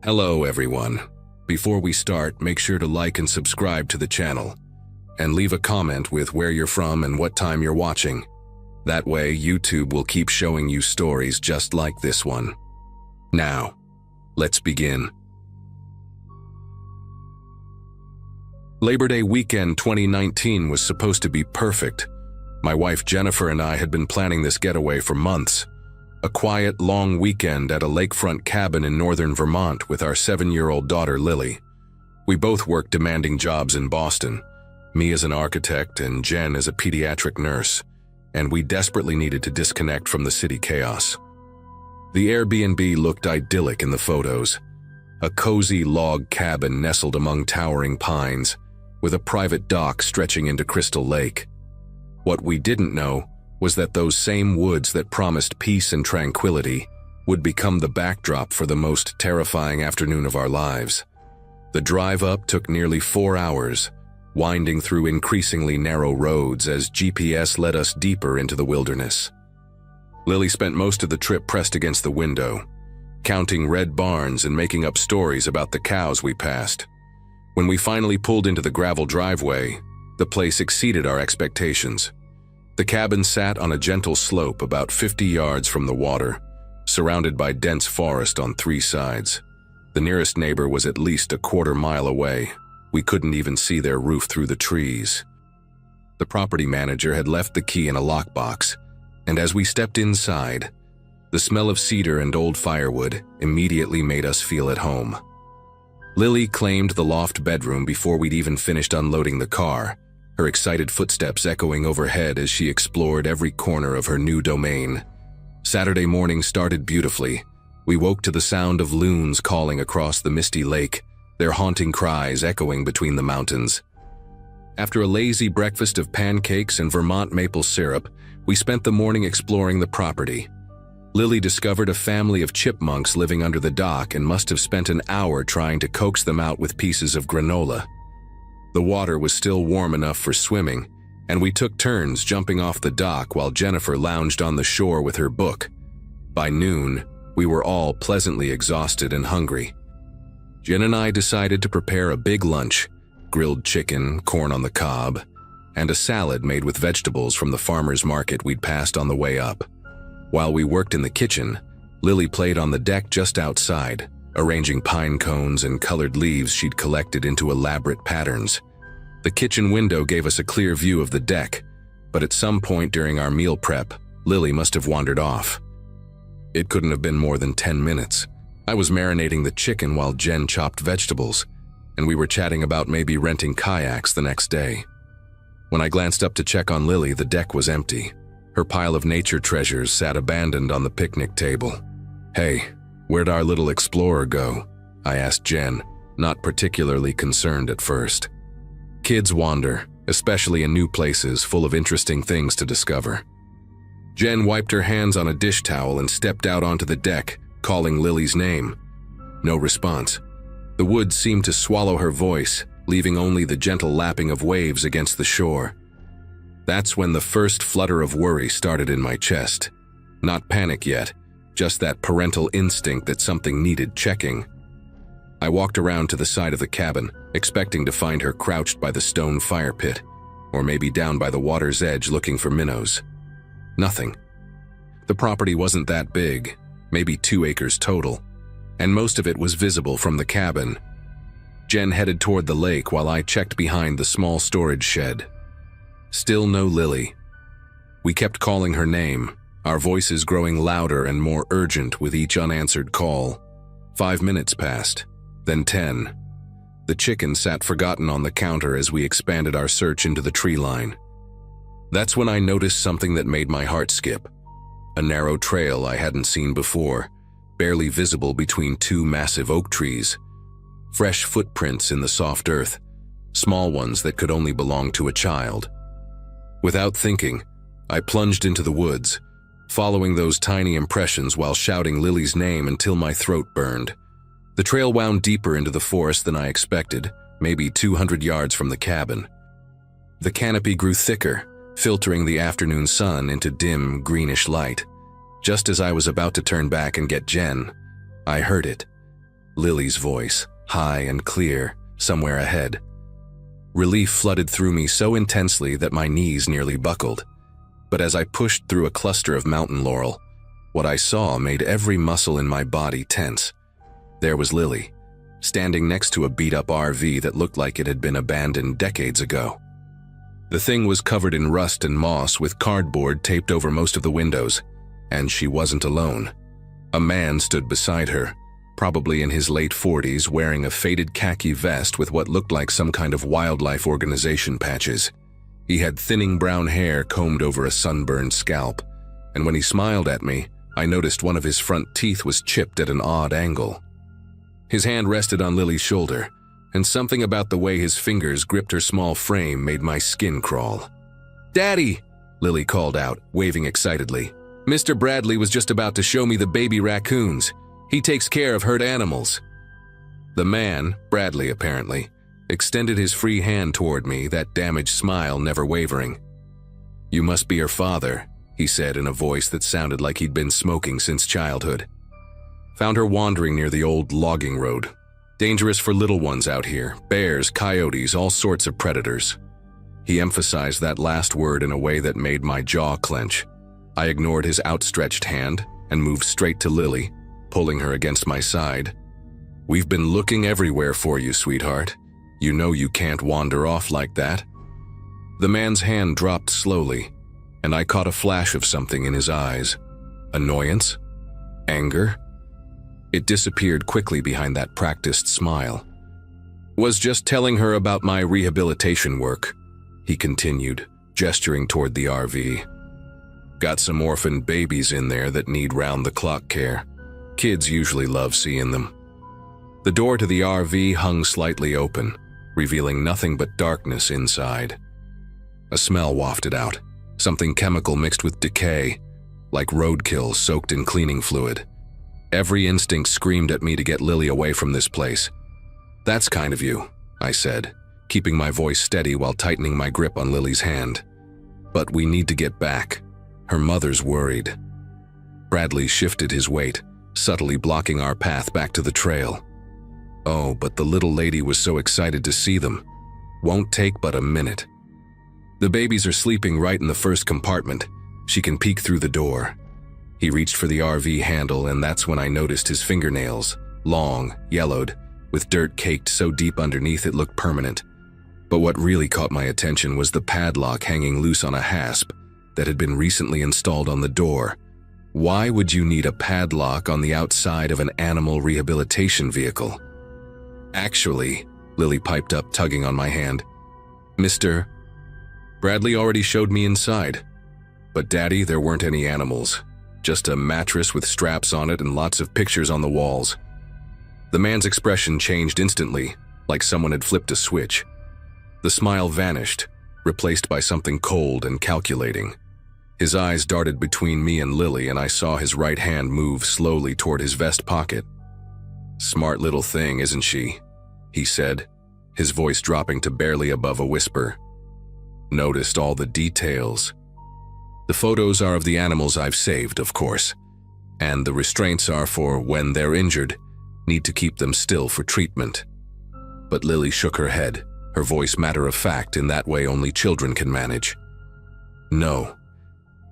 Hello everyone. Before we start, make sure to like and subscribe to the channel, and leave a comment with where you're from and what time you're watching. That way, YouTube will keep showing you stories just like this one. Now, let's begin. Labor Day weekend 2019 was supposed to be perfect. My wife Jennifer and I had been planning this getaway for months. A quiet, long weekend at a lakefront cabin in northern Vermont with our 7-year-old daughter Lily. We both worked demanding jobs in Boston, me as an architect and Jen as a pediatric nurse, and we desperately needed to disconnect from the city chaos. The Airbnb looked idyllic in the photos, a cozy log cabin nestled among towering pines, with a private dock stretching into Crystal Lake. What we didn't know was that those same woods that promised peace and tranquility would become the backdrop for the most terrifying afternoon of our lives. The drive up took nearly 4 hours, winding through increasingly narrow roads as GPS led us deeper into the wilderness. Lily spent most of the trip pressed against the window, counting red barns and making up stories about the cows we passed. When we finally pulled into the gravel driveway, the place exceeded our expectations. The cabin sat on a gentle slope about 50 yards from the water, surrounded by dense forest on 3 sides. The nearest neighbor was at least a quarter mile away. We couldn't even see their roof through the trees. The property manager had left the key in a lockbox, and as we stepped inside, the smell of cedar and old firewood immediately made us feel at home. Lily claimed the loft bedroom before we'd even finished unloading the car, her excited footsteps echoing overhead as she explored every corner of her new domain. Saturday morning started beautifully. We woke to the sound of loons calling across the misty lake, their haunting cries echoing between the mountains. After a lazy breakfast of pancakes and Vermont maple syrup, we spent the morning exploring the property. Lily discovered a family of chipmunks living under the dock and must have spent an hour trying to coax them out with pieces of granola. The water was still warm enough for swimming, and we took turns jumping off the dock while Jennifer lounged on the shore with her book. By noon, we were all pleasantly exhausted and hungry. Jen and I decided to prepare a big lunch: grilled chicken, corn on the cob, and a salad made with vegetables from the farmer's market we'd passed on the way up. While we worked in the kitchen, Lily played on the deck just outside, arranging pine cones and colored leaves she'd collected into elaborate patterns. The kitchen window gave us a clear view of the deck, but at some point during our meal prep, Lily must have wandered off. It couldn't have been more than 10 minutes. I was marinating the chicken while Jen chopped vegetables, and we were chatting about maybe renting kayaks the next day. When I glanced up to check on Lily, the deck was empty. Her pile of nature treasures sat abandoned on the picnic table. "Hey, where'd our little explorer go?" I asked Jen, not particularly concerned at first. Kids wander, especially in new places full of interesting things to discover. Jen wiped her hands on a dish towel and stepped out onto the deck, calling Lily's name. No response. The woods seemed to swallow her voice, leaving only the gentle lapping of waves against the shore. That's when the first flutter of worry started in my chest. Not panic yet, just that parental instinct that something needed checking. I walked around to the side of the cabin, expecting to find her crouched by the stone fire pit, or maybe down by the water's edge looking for minnows. Nothing. The property wasn't that big, maybe 2 acres total, and most of it was visible from the cabin. Jen headed toward the lake while I checked behind the small storage shed. Still no Lily. We kept calling her name, our voices growing louder and more urgent with each unanswered call. 5 minutes passed, then 10. The chicken sat forgotten on the counter as we expanded our search into the tree line. That's when I noticed something that made my heart skip. A narrow trail I hadn't seen before, barely visible between 2 massive oak trees. Fresh footprints in the soft earth, small ones that could only belong to a child. Without thinking, I plunged into the woods, following those tiny impressions while shouting Lily's name until my throat burned. The trail wound deeper into the forest than I expected, maybe 200 yards from the cabin. The canopy grew thicker, filtering the afternoon sun into dim, greenish light. Just as I was about to turn back and get Jen, I heard it. Lily's voice, high and clear, somewhere ahead. Relief flooded through me so intensely that my knees nearly buckled. But as I pushed through a cluster of mountain laurel, what I saw made every muscle in my body tense. There was Lily, standing next to a beat-up RV that looked like it had been abandoned decades ago. The thing was covered in rust and moss with cardboard taped over most of the windows, and she wasn't alone. A man stood beside her, probably in his late 40s, wearing a faded khaki vest with what looked like some kind of wildlife organization patches. He had thinning brown hair combed over a sunburned scalp, and when he smiled at me, I noticed one of his front teeth was chipped at an odd angle. His hand rested on Lily's shoulder, and something about the way his fingers gripped her small frame made my skin crawl. "Daddy!" Lily called out, waving excitedly. "Mr. Bradley was just about to show me the baby raccoons. He takes care of hurt animals." The man, Bradley apparently, extended his free hand toward me, that damaged smile never wavering. "You must be her father," he said in a voice that sounded like he'd been smoking since childhood. "Found her wandering near the old logging road. Dangerous for little ones out here, bears, coyotes, all sorts of predators." He emphasized that last word in a way that made my jaw clench. I ignored his outstretched hand and moved straight to Lily, pulling her against my side. "We've been looking everywhere for you, sweetheart. You know you can't wander off like that." The man's hand dropped slowly, and I caught a flash of something in his eyes. Annoyance? Anger? It disappeared quickly behind that practiced smile. "Was just telling her about my rehabilitation work," he continued, gesturing toward the RV. "Got some orphaned babies in there that need round-the-clock care. Kids usually love seeing them." The door to the RV hung slightly open, revealing nothing but darkness inside. A smell wafted out, something chemical mixed with decay, like roadkill soaked in cleaning fluid. Every instinct screamed at me to get Lily away from this place. "That's kind of you," I said, keeping my voice steady while tightening my grip on Lily's hand. "But we need to get back. Her mother's worried." Bradley shifted his weight, subtly blocking our path back to the trail. Oh, but the little lady was so excited to see them. "Won't take but a minute. The babies are sleeping right in the first compartment. She can peek through the door." He reached for the RV handle, and that's when I noticed his fingernails, long, yellowed, with dirt caked so deep underneath it looked permanent. But what really caught my attention was the padlock hanging loose on a hasp that had been recently installed on the door. Why would you need a padlock on the outside of an animal rehabilitation vehicle? "Actually," Lily piped up, tugging on my hand, "Mr. Bradley already showed me inside. But Daddy, there weren't any animals. Just a mattress with straps on it and lots of pictures on the walls." The man's expression changed instantly, like someone had flipped a switch. The smile vanished, replaced by something cold and calculating. His eyes darted between me and Lily, and I saw his right hand move slowly toward his vest pocket. "Smart little thing, isn't she?" he said, his voice dropping to barely above a whisper. "Noticed all the details. The photos are of the animals I've saved, of course, and the restraints are for when they're injured, need to keep them still for treatment." But Lily shook her head, her voice matter-of-fact in that way only children can manage. "No.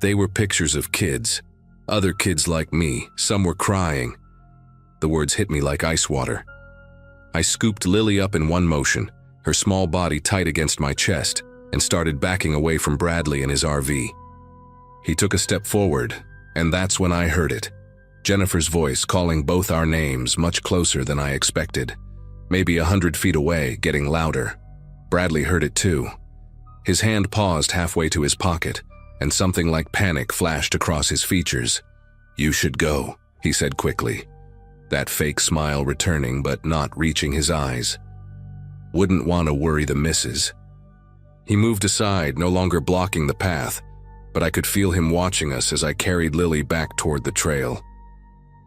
They were pictures of kids. Other kids like me. Some were crying." The words hit me like ice water. I scooped Lily up in one motion, her small body tight against my chest, and started backing away from Bradley and his RV. He took a step forward, and that's when I heard it. Jennifer's voice calling both our names much closer than I expected. Maybe 100 feet away, getting louder. Bradley heard it too. His hand paused halfway to his pocket, and something like panic flashed across his features. "You should go," he said quickly, that fake smile returning but not reaching his eyes. "Wouldn't want to worry the missus." He moved aside, no longer blocking the path, but I could feel him watching us as I carried Lily back toward the trail.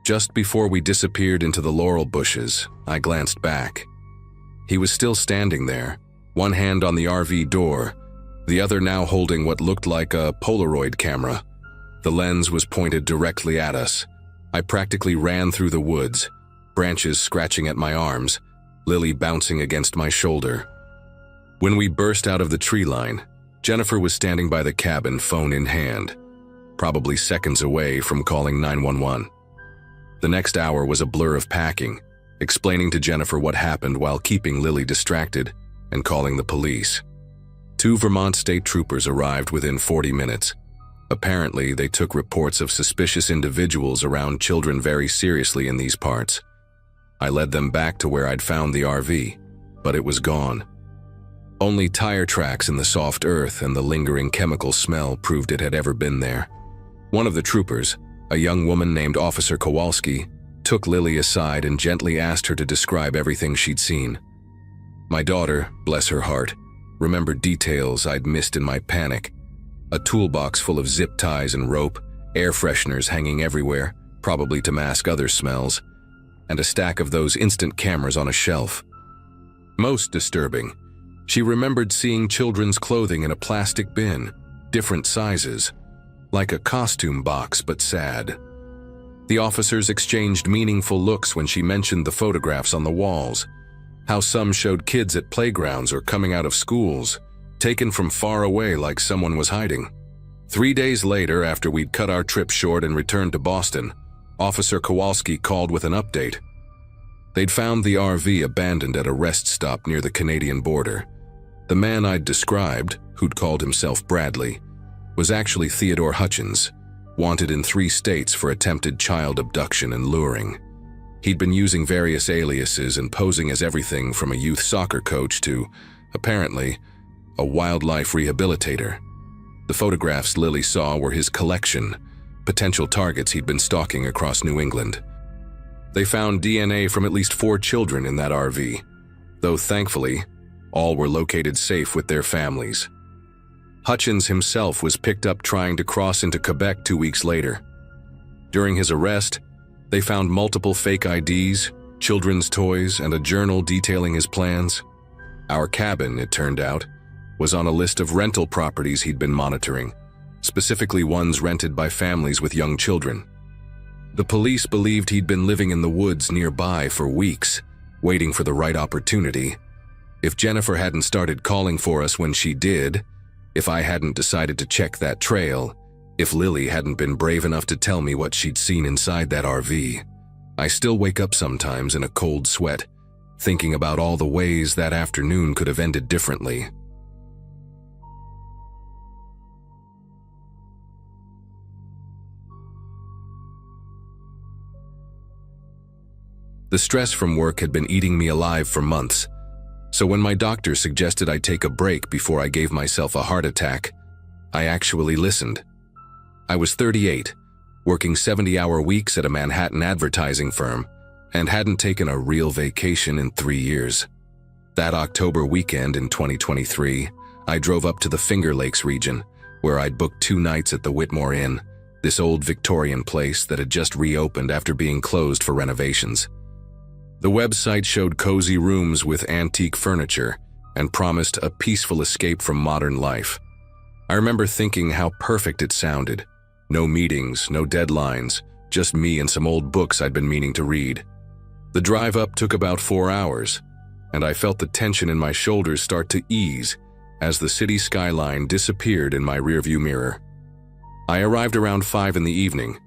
Just before we disappeared into the laurel bushes, I glanced back. He was still standing there, one hand on the RV door, the other now holding what looked like a Polaroid camera. The lens was pointed directly at us. I practically ran through the woods, branches scratching at my arms, Lily bouncing against my shoulder. When we burst out of the tree line, Jennifer was standing by the cabin, phone in hand, probably seconds away from calling 911. The next hour was a blur of packing, explaining to Jennifer what happened while keeping Lily distracted, and calling the police. 2 Vermont state troopers arrived within 40 minutes. Apparently, they took reports of suspicious individuals around children very seriously in these parts. I led them back to where I'd found the RV, but it was gone. Only tire tracks in the soft earth and the lingering chemical smell proved it had ever been there. One of the troopers, a young woman named Officer Kowalski, took Lily aside and gently asked her to describe everything she'd seen. My daughter, bless her heart, remembered details I'd missed in my panic. A toolbox full of zip ties and rope, air fresheners hanging everywhere, probably to mask other smells, and a stack of those instant cameras on a shelf. Most disturbing, she remembered seeing children's clothing in a plastic bin, different sizes, like a costume box but sad. The officers exchanged meaningful looks when she mentioned the photographs on the walls, how some showed kids at playgrounds or coming out of schools, taken from far away like someone was hiding. 3 days later, after we'd cut our trip short and returned to Boston, Officer Kowalski called with an update. They'd found the RV abandoned at a rest stop near the Canadian border. The man I'd described, who'd called himself Bradley, was actually Theodore Hutchins, wanted in 3 states for attempted child abduction and luring. He'd been using various aliases and posing as everything from a youth soccer coach to, apparently, a wildlife rehabilitator. The photographs Lily saw were his collection, potential targets he'd been stalking across New England. They found DNA from at least 4 children in that RV, though thankfully, all were located safe with their families. Hutchins himself was picked up trying to cross into Quebec 2 weeks later. During his arrest, they found multiple fake IDs, children's toys, and a journal detailing his plans. Our cabin, it turned out, was on a list of rental properties he'd been monitoring, specifically ones rented by families with young children. The police believed he'd been living in the woods nearby for weeks, waiting for the right opportunity. If Jennifer hadn't started calling for us when she did, if I hadn't decided to check that trail, if Lily hadn't been brave enough to tell me what she'd seen inside that RV, I still wake up sometimes in a cold sweat, thinking about all the ways that afternoon could have ended differently. The stress from work had been eating me alive for months, so when my doctor suggested I take a break before I gave myself a heart attack, I actually listened. I was 38, working 70-hour weeks at a Manhattan advertising firm, and hadn't taken a real vacation in 3 years. That October weekend in 2023, I drove up to the Finger Lakes region, where I'd booked 2 nights at the Whitmore Inn, this old Victorian place that had just reopened after being closed for renovations. The website showed cozy rooms with antique furniture and promised a peaceful escape from modern life. I remember thinking how perfect it sounded. No meetings, no deadlines, just me and some old books I'd been meaning to read. The drive up took about 4 hours, and I felt the tension in my shoulders start to ease as the city skyline disappeared in my rearview mirror. I arrived around 5 in the evening,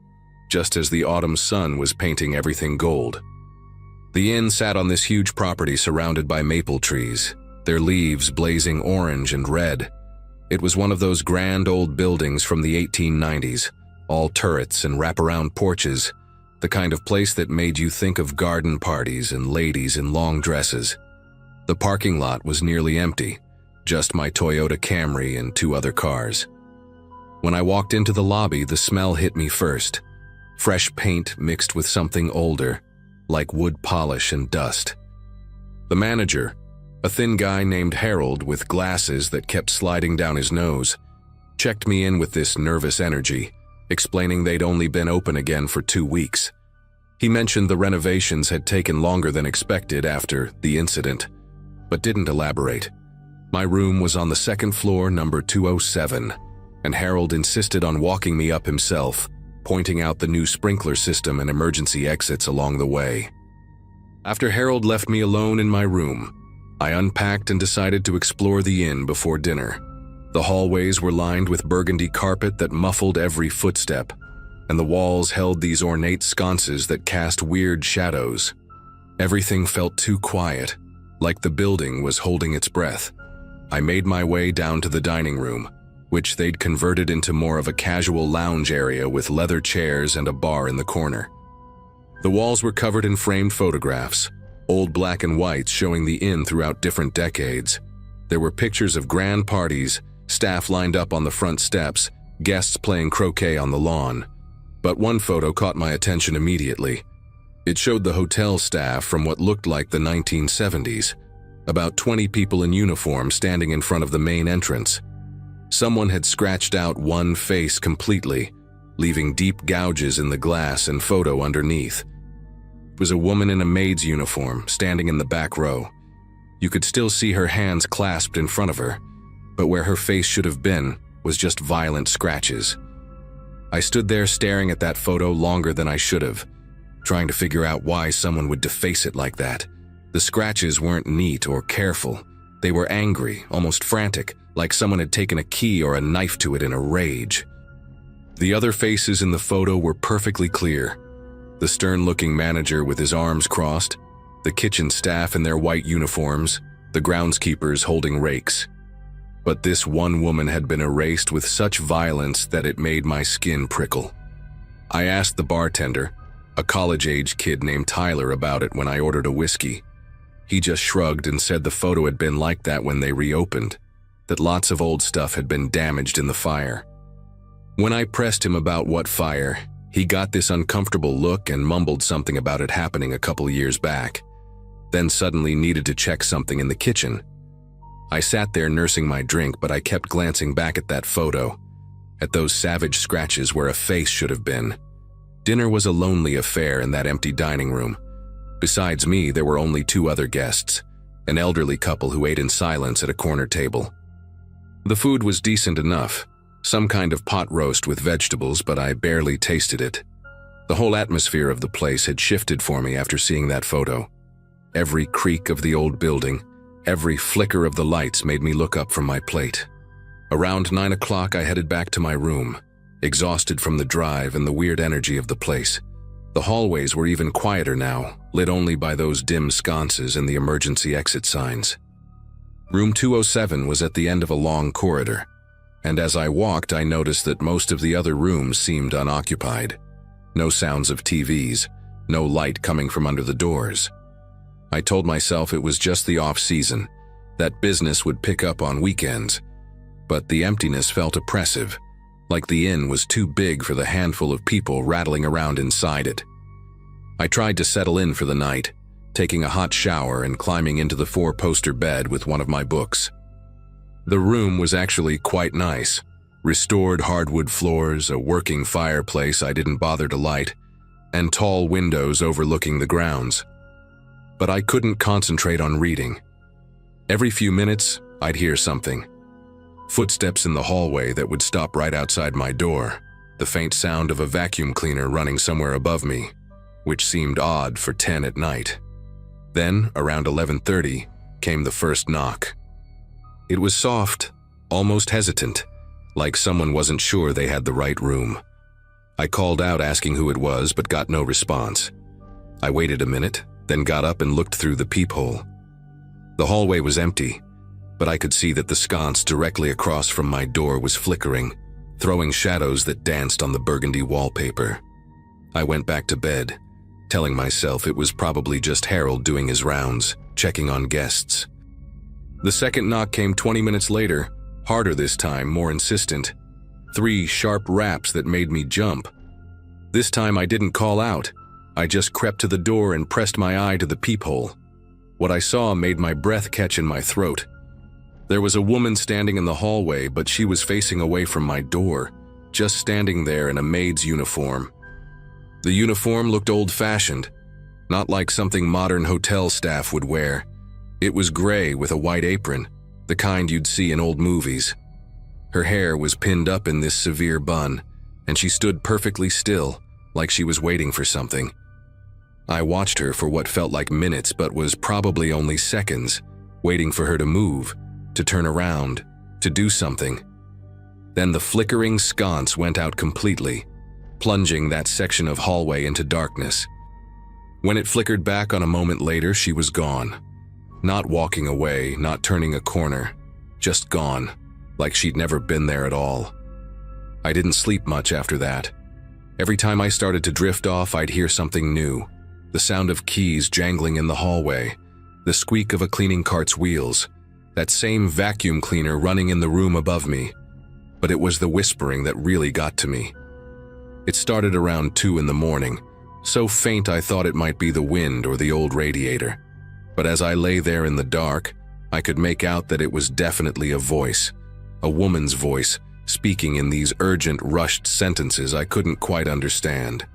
just as the autumn sun was painting everything gold. The inn sat on this huge property surrounded by maple trees, their leaves blazing orange and red. It was one of those grand old buildings from the 1890s, all turrets and wraparound porches, the kind of place that made you think of garden parties and ladies in long dresses. The parking lot was nearly empty, just my Toyota Camry and 2 other cars. When I walked into the lobby, the smell hit me first. Fresh paint mixed with something older, like wood polish and dust. The manager, a thin guy named Harold with glasses that kept sliding down his nose, checked me in with this nervous energy, explaining they'd only been open again for 2 weeks. He mentioned the renovations had taken longer than expected after the incident, but didn't elaborate. My room was on the 2nd floor, number 207, and Harold insisted on walking me up himself, pointing out the new sprinkler system and emergency exits along the way. After Harold left me alone in my room, I unpacked and decided to explore the inn before dinner. The hallways were lined with burgundy carpet that muffled every footstep, and the walls held these ornate sconces that cast weird shadows. Everything felt too quiet, like the building was holding its breath. I made my way down to the dining room, which they'd converted into more of a casual lounge area with leather chairs and a bar in the corner. The walls were covered in framed photographs, old black and whites showing the inn throughout different decades. There were pictures of grand parties, staff lined up on the front steps, guests playing croquet on the lawn. But one photo caught my attention immediately. It showed the hotel staff from what looked like the 1970s, about 20 people in uniform standing in front of the main entrance. Someone had scratched out one face completely, leaving deep gouges in the glass and photo underneath. It was a woman in a maid's uniform, standing in the back row. You could still see her hands clasped in front of her, but where her face should have been was just violent scratches. I stood there staring at that photo longer than I should have, trying to figure out why someone would deface it like that. The scratches weren't neat or careful. They were angry, almost frantic, like someone had taken a key or a knife to it in a rage. The other faces in the photo were perfectly clear. The stern-looking manager with his arms crossed, the kitchen staff in their white uniforms, the groundskeepers holding rakes. But this one woman had been erased with such violence that it made my skin prickle. I asked the bartender, a college-age kid named Tyler, about it when I ordered a whiskey. He just shrugged and said the photo had been like that when they reopened, that lots of old stuff had been damaged in the fire. When I pressed him about what fire, he got this uncomfortable look and mumbled something about it happening a couple years back, then suddenly needed to check something in the kitchen. I sat there nursing my drink, but I kept glancing back at that photo, at those savage scratches where a face should have been. Dinner was a lonely affair in that empty dining room. Besides me, there were only two other guests, an elderly couple who ate in silence at a corner table. The food was decent enough, some kind of pot roast with vegetables, but I barely tasted it. The whole atmosphere of the place had shifted for me after seeing that photo. Every creak of the old building, every flicker of the lights made me look up from my plate. Around 9 o'clock, I headed back to my room, exhausted from the drive and the weird energy of the place. The hallways were even quieter now, lit only by those dim sconces and the emergency exit signs. Room 207 was at the end of a long corridor, and as I walked, I noticed that most of the other rooms seemed unoccupied. No sounds of TVs, no light coming from under the doors. I told myself it was just the off-season, that business would pick up on weekends, but the emptiness felt oppressive, like the inn was too big for the handful of people rattling around inside it. I tried to settle in for the night, taking a hot shower and climbing into the 4-poster bed with one of my books. The room was actually quite nice. Restored hardwood floors, a working fireplace I didn't bother to light, and tall windows overlooking the grounds. But I couldn't concentrate on reading. Every few minutes, I'd hear something. Footsteps in the hallway that would stop right outside my door, the faint sound of a vacuum cleaner running somewhere above me, which seemed odd for 10 at night. Then, around 11:30, came the first knock. It was soft, almost hesitant, like someone wasn't sure they had the right room. I called out asking who it was, but got no response. I waited a minute, then got up and looked through the peephole. The hallway was empty, but I could see that the sconce directly across from my door was flickering, throwing shadows that danced on the burgundy wallpaper. I went back to bed, telling myself it was probably just Harold doing his rounds, checking on guests. The second knock came 20 minutes later, harder this time, more insistent. 3 sharp raps that made me jump. This time I didn't call out. I just crept to the door and pressed my eye to the peephole. What I saw made my breath catch in my throat. There was a woman standing in the hallway, but she was facing away from my door, just standing there in a maid's uniform. The uniform looked old-fashioned, not like something modern hotel staff would wear. It was gray with a white apron, the kind you'd see in old movies. Her hair was pinned up in this severe bun, and she stood perfectly still, like she was waiting for something. I watched her for what felt like minutes but was probably only seconds, waiting for her to move, to turn around, to do something. Then the flickering sconce went out completely, plunging that section of hallway into darkness. When it flickered back on a moment later, she was gone. Not walking away, not turning a corner, just gone, like she'd never been there at all. I didn't sleep much after that. Every time I started to drift off, I'd hear something new. The sound of keys jangling in the hallway, the squeak of a cleaning cart's wheels, that same vacuum cleaner running in the room above me. But it was the whispering that really got to me. It started around 2 in the morning, so faint I thought it might be the wind or the old radiator. But as I lay there in the dark, I could make out that it was definitely a voice, a woman's voice, speaking in these urgent, rushed sentences I couldn't quite understand.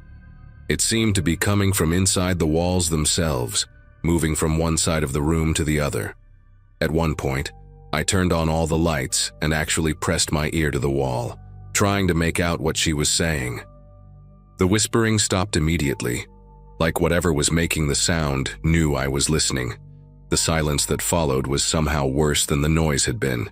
It seemed to be coming from inside the walls themselves, moving from one side of the room to the other. At one point, I turned on all the lights and actually pressed my ear to the wall, trying to make out what she was saying. The whispering stopped immediately, like whatever was making the sound knew I was listening. The silence that followed was somehow worse than the noise had been.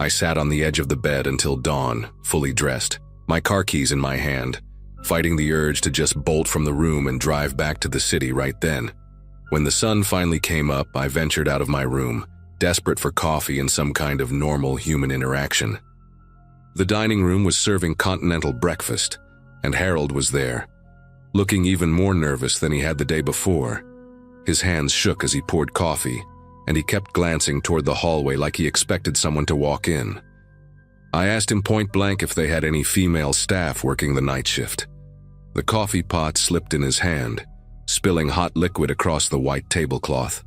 I sat on the edge of the bed until dawn, fully dressed, my car keys in my hand, fighting the urge to just bolt from the room and drive back to the city right then. When the sun finally came up, I ventured out of my room, desperate for coffee and some kind of normal human interaction. The dining room was serving continental breakfast, and Harold was there, looking even more nervous than he had the day before. His hands shook as he poured coffee, and he kept glancing toward the hallway like he expected someone to walk in. I asked him point blank if they had any female staff working the night shift. The coffee pot slipped in his hand, spilling hot liquid across the white tablecloth.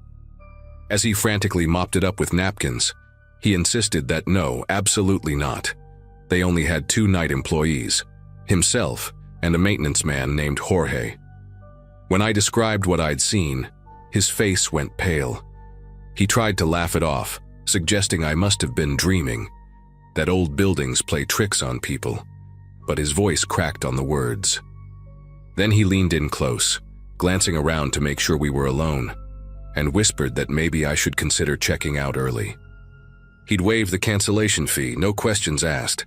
As he frantically mopped it up with napkins, he insisted that no, absolutely not. They only had 2 night employees, himself and a maintenance man named Jorge. When I described what I'd seen, his face went pale. He tried to laugh it off, suggesting I must have been dreaming, that old buildings play tricks on people, but his voice cracked on the words. Then he leaned in close, glancing around to make sure we were alone, and whispered that maybe I should consider checking out early. He'd waive the cancellation fee, no questions asked.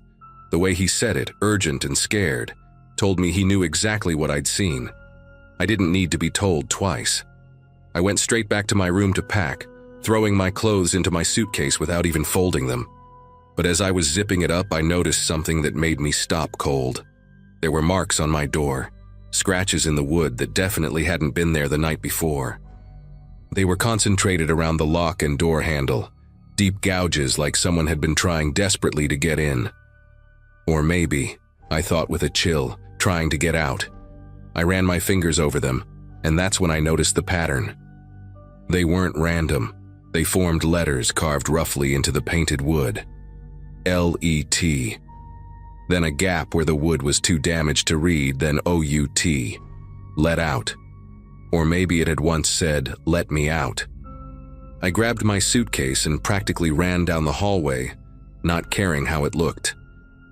The way he said it, urgent and scared, told me he knew exactly what I'd seen. I didn't need to be told twice. I went straight back to my room to pack, throwing my clothes into my suitcase without even folding them. But as I was zipping it up, I noticed something that made me stop cold. There were marks on my door, scratches in the wood that definitely hadn't been there the night before. They were concentrated around the lock and door handle, deep gouges like someone had been trying desperately to get in. Or maybe, I thought with a chill, trying to get out. I ran my fingers over them, and that's when I noticed the pattern. They weren't random. They formed letters carved roughly into the painted wood. L-E-T. Then a gap where the wood was too damaged to read, then O-U-T. Let out. Or maybe it had once said, let me out. I grabbed my suitcase and practically ran down the hallway, not caring how it looked.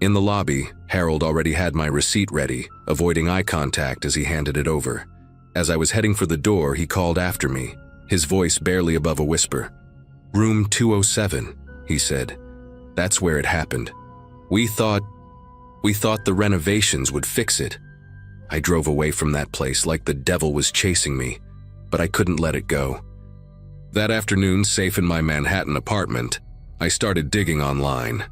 In the lobby, Harold already had my receipt ready, avoiding eye contact as he handed it over. As I was heading for the door, he called after me, his voice barely above a whisper. Room 207, he said. That's where it happened. We thought the renovations would fix it. I drove away from that place like the devil was chasing me, but I couldn't let it go. That afternoon, safe in my Manhattan apartment, I started digging online.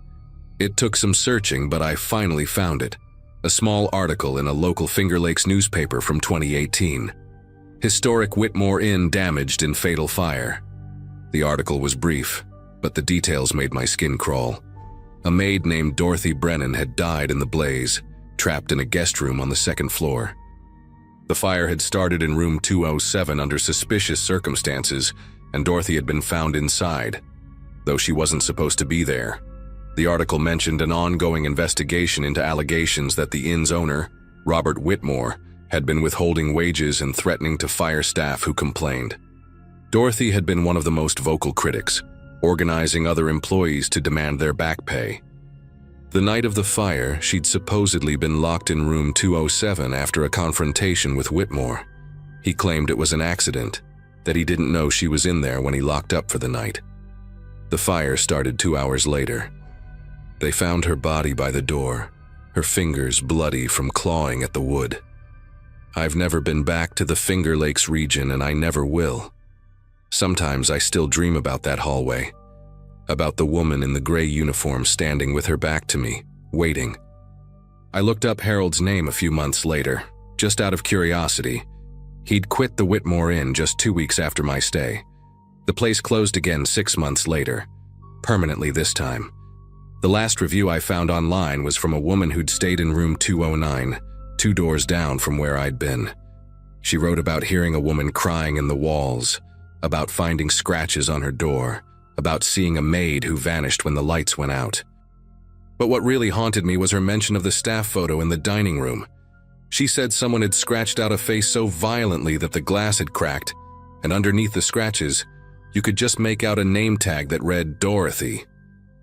It took some searching, but I finally found it. A small article in a local Finger Lakes newspaper from 2018. Historic Whitmore Inn damaged in fatal fire. The article was brief, but the details made my skin crawl. A maid named Dorothy Brennan had died in the blaze, trapped in a guest room on the 2nd floor. The fire had started in room 207 under suspicious circumstances, and Dorothy had been found inside, though she wasn't supposed to be there. The article mentioned an ongoing investigation into allegations that the inn's owner, Robert Whitmore, had been withholding wages and threatening to fire staff who complained. Dorothy had been one of the most vocal critics, organizing other employees to demand their back pay. The night of the fire, she'd supposedly been locked in room 207 after a confrontation with Whitmore. He claimed it was an accident, that he didn't know she was in there when he locked up for the night. The fire started 2 hours later. They found her body by the door, her fingers bloody from clawing at the wood. I've never been back to the Finger Lakes region, and I never will. Sometimes I still dream about that hallway, about the woman in the gray uniform standing with her back to me, waiting. I looked up Harold's name a few months later, just out of curiosity. He'd quit the Whitmore Inn just 2 weeks after my stay. The place closed again 6 months later, permanently this time. The last review I found online was from a woman who'd stayed in room 209, 2 doors down from where I'd been. She wrote about hearing a woman crying in the walls, about finding scratches on her door, about seeing a maid who vanished when the lights went out. But what really haunted me was her mention of the staff photo in the dining room. She said someone had scratched out a face so violently that the glass had cracked, and underneath the scratches, you could just make out a name tag that read Dorothy.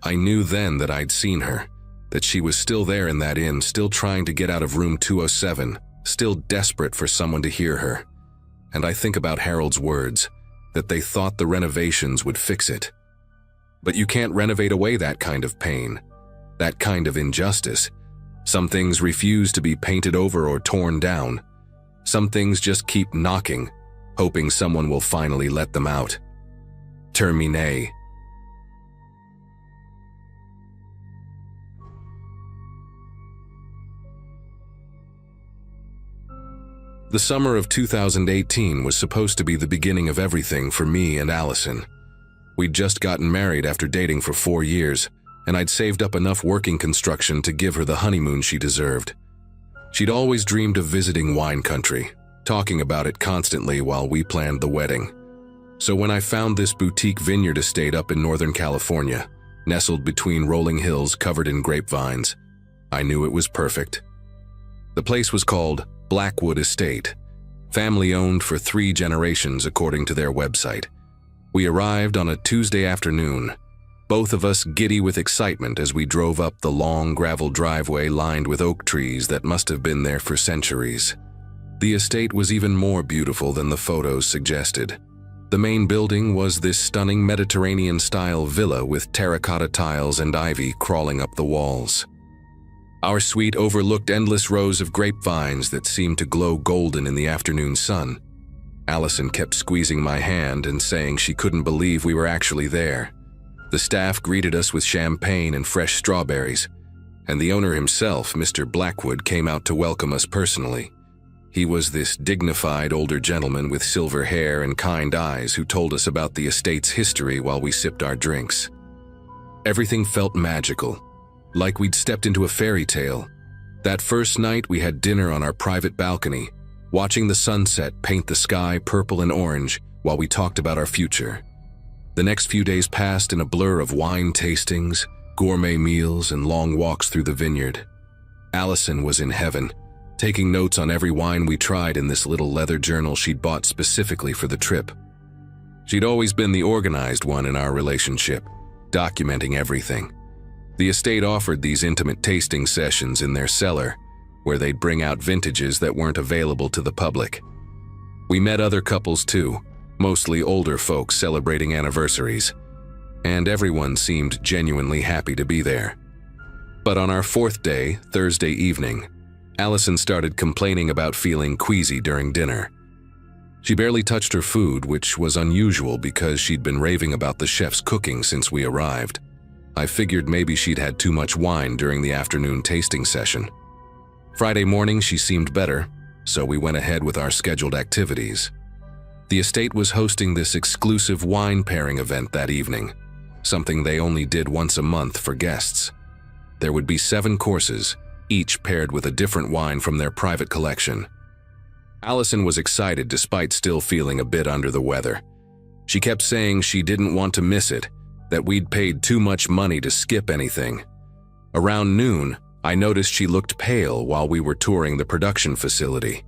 I knew then that I'd seen her, that she was still there in that inn, still trying to get out of room 207, still desperate for someone to hear her. And I think about Harold's words, that they thought the renovations would fix it. But you can't renovate away that kind of pain, that kind of injustice. Some things refuse to be painted over or torn down. Some things just keep knocking, hoping someone will finally let them out. Termine. The summer of 2018 was supposed to be the beginning of everything for me and Allison. We'd just gotten married after dating for 4 years, and I'd saved up enough working construction to give her the honeymoon she deserved. She'd always dreamed of visiting wine country, talking about it constantly while we planned the wedding. So when I found this boutique vineyard estate up in Northern California, nestled between rolling hills covered in grapevines, I knew it was perfect. The place was called Blackwood Estate, family-owned for 3 generations according to their website. We arrived on a Tuesday afternoon, both of us giddy with excitement as we drove up the long gravel driveway lined with oak trees that must have been there for centuries. The estate was even more beautiful than the photos suggested. The main building was this stunning Mediterranean-style villa with terracotta tiles and ivy crawling up the walls. Our suite overlooked endless rows of grapevines that seemed to glow golden in the afternoon sun. Allison kept squeezing my hand and saying she couldn't believe we were actually there. The staff greeted us with champagne and fresh strawberries, and the owner himself, Mr. Blackwood, came out to welcome us personally. He was this dignified older gentleman with silver hair and kind eyes who told us about the estate's history while we sipped our drinks. Everything felt magical, like we'd stepped into a fairy tale. That first night we had dinner on our private balcony, watching the sunset paint the sky purple and orange while we talked about our future. The next few days passed in a blur of wine tastings, gourmet meals, and long walks through the vineyard. Allison was in heaven, taking notes on every wine we tried in this little leather journal she'd bought specifically for the trip. She'd always been the organized one in our relationship, documenting everything. The estate offered these intimate tasting sessions in their cellar, where they'd bring out vintages that weren't available to the public. We met other couples too, mostly older folks celebrating anniversaries, and everyone seemed genuinely happy to be there. But on our 4th day, Thursday evening, Allison started complaining about feeling queasy during dinner. She barely touched her food, which was unusual because she'd been raving about the chef's cooking since we arrived. I figured maybe she'd had too much wine during the afternoon tasting session. Friday morning she seemed better, so we went ahead with our scheduled activities. The estate was hosting this exclusive wine pairing event that evening, something they only did once a month for guests. There would be 7 courses, each paired with a different wine from their private collection. Allison was excited despite still feeling a bit under the weather. She kept saying she didn't want to miss it, that we'd paid too much money to skip anything. Around noon, I noticed she looked pale while we were touring the production facility.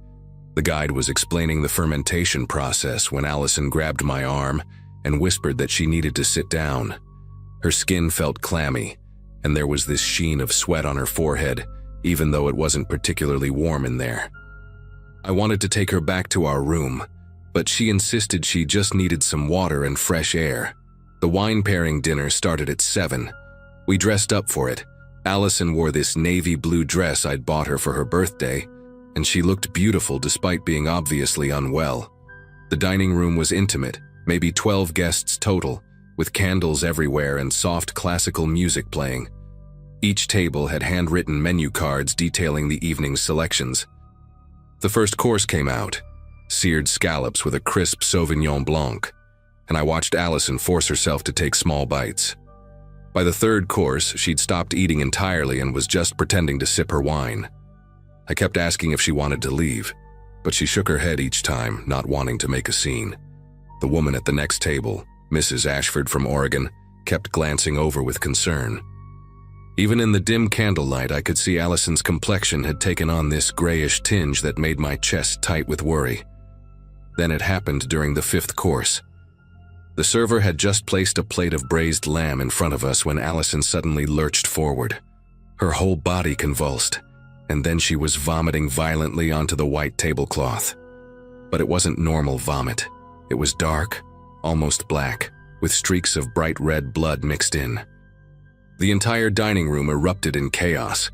The guide was explaining the fermentation process when Allison grabbed my arm and whispered that she needed to sit down. Her skin felt clammy, and there was this sheen of sweat on her forehead, even though it wasn't particularly warm in there. I wanted to take her back to our room, but she insisted she just needed some water and fresh air. The wine pairing dinner started at 7. We dressed up for it. Allison wore this navy blue dress I'd bought her for her birthday, and she looked beautiful despite being obviously unwell. The dining room was intimate, maybe 12 guests total, with candles everywhere and soft classical music playing. Each table had handwritten menu cards detailing the evening's selections. The first course came out, seared scallops with a crisp Sauvignon Blanc, and I watched Allison force herself to take small bites. By the third course, she'd stopped eating entirely and was just pretending to sip her wine. I kept asking if she wanted to leave, but she shook her head each time, not wanting to make a scene. The woman at the next table, Mrs. Ashford from Oregon, kept glancing over with concern. Even in the dim candlelight, I could see Allison's complexion had taken on this grayish tinge that made my chest tight with worry. Then it happened during the 5th course. The server had just placed a plate of braised lamb in front of us when Allison suddenly lurched forward. Her whole body convulsed, and then she was vomiting violently onto the white tablecloth. But it wasn't normal vomit. It was dark, almost black, with streaks of bright red blood mixed in. The entire dining room erupted in chaos.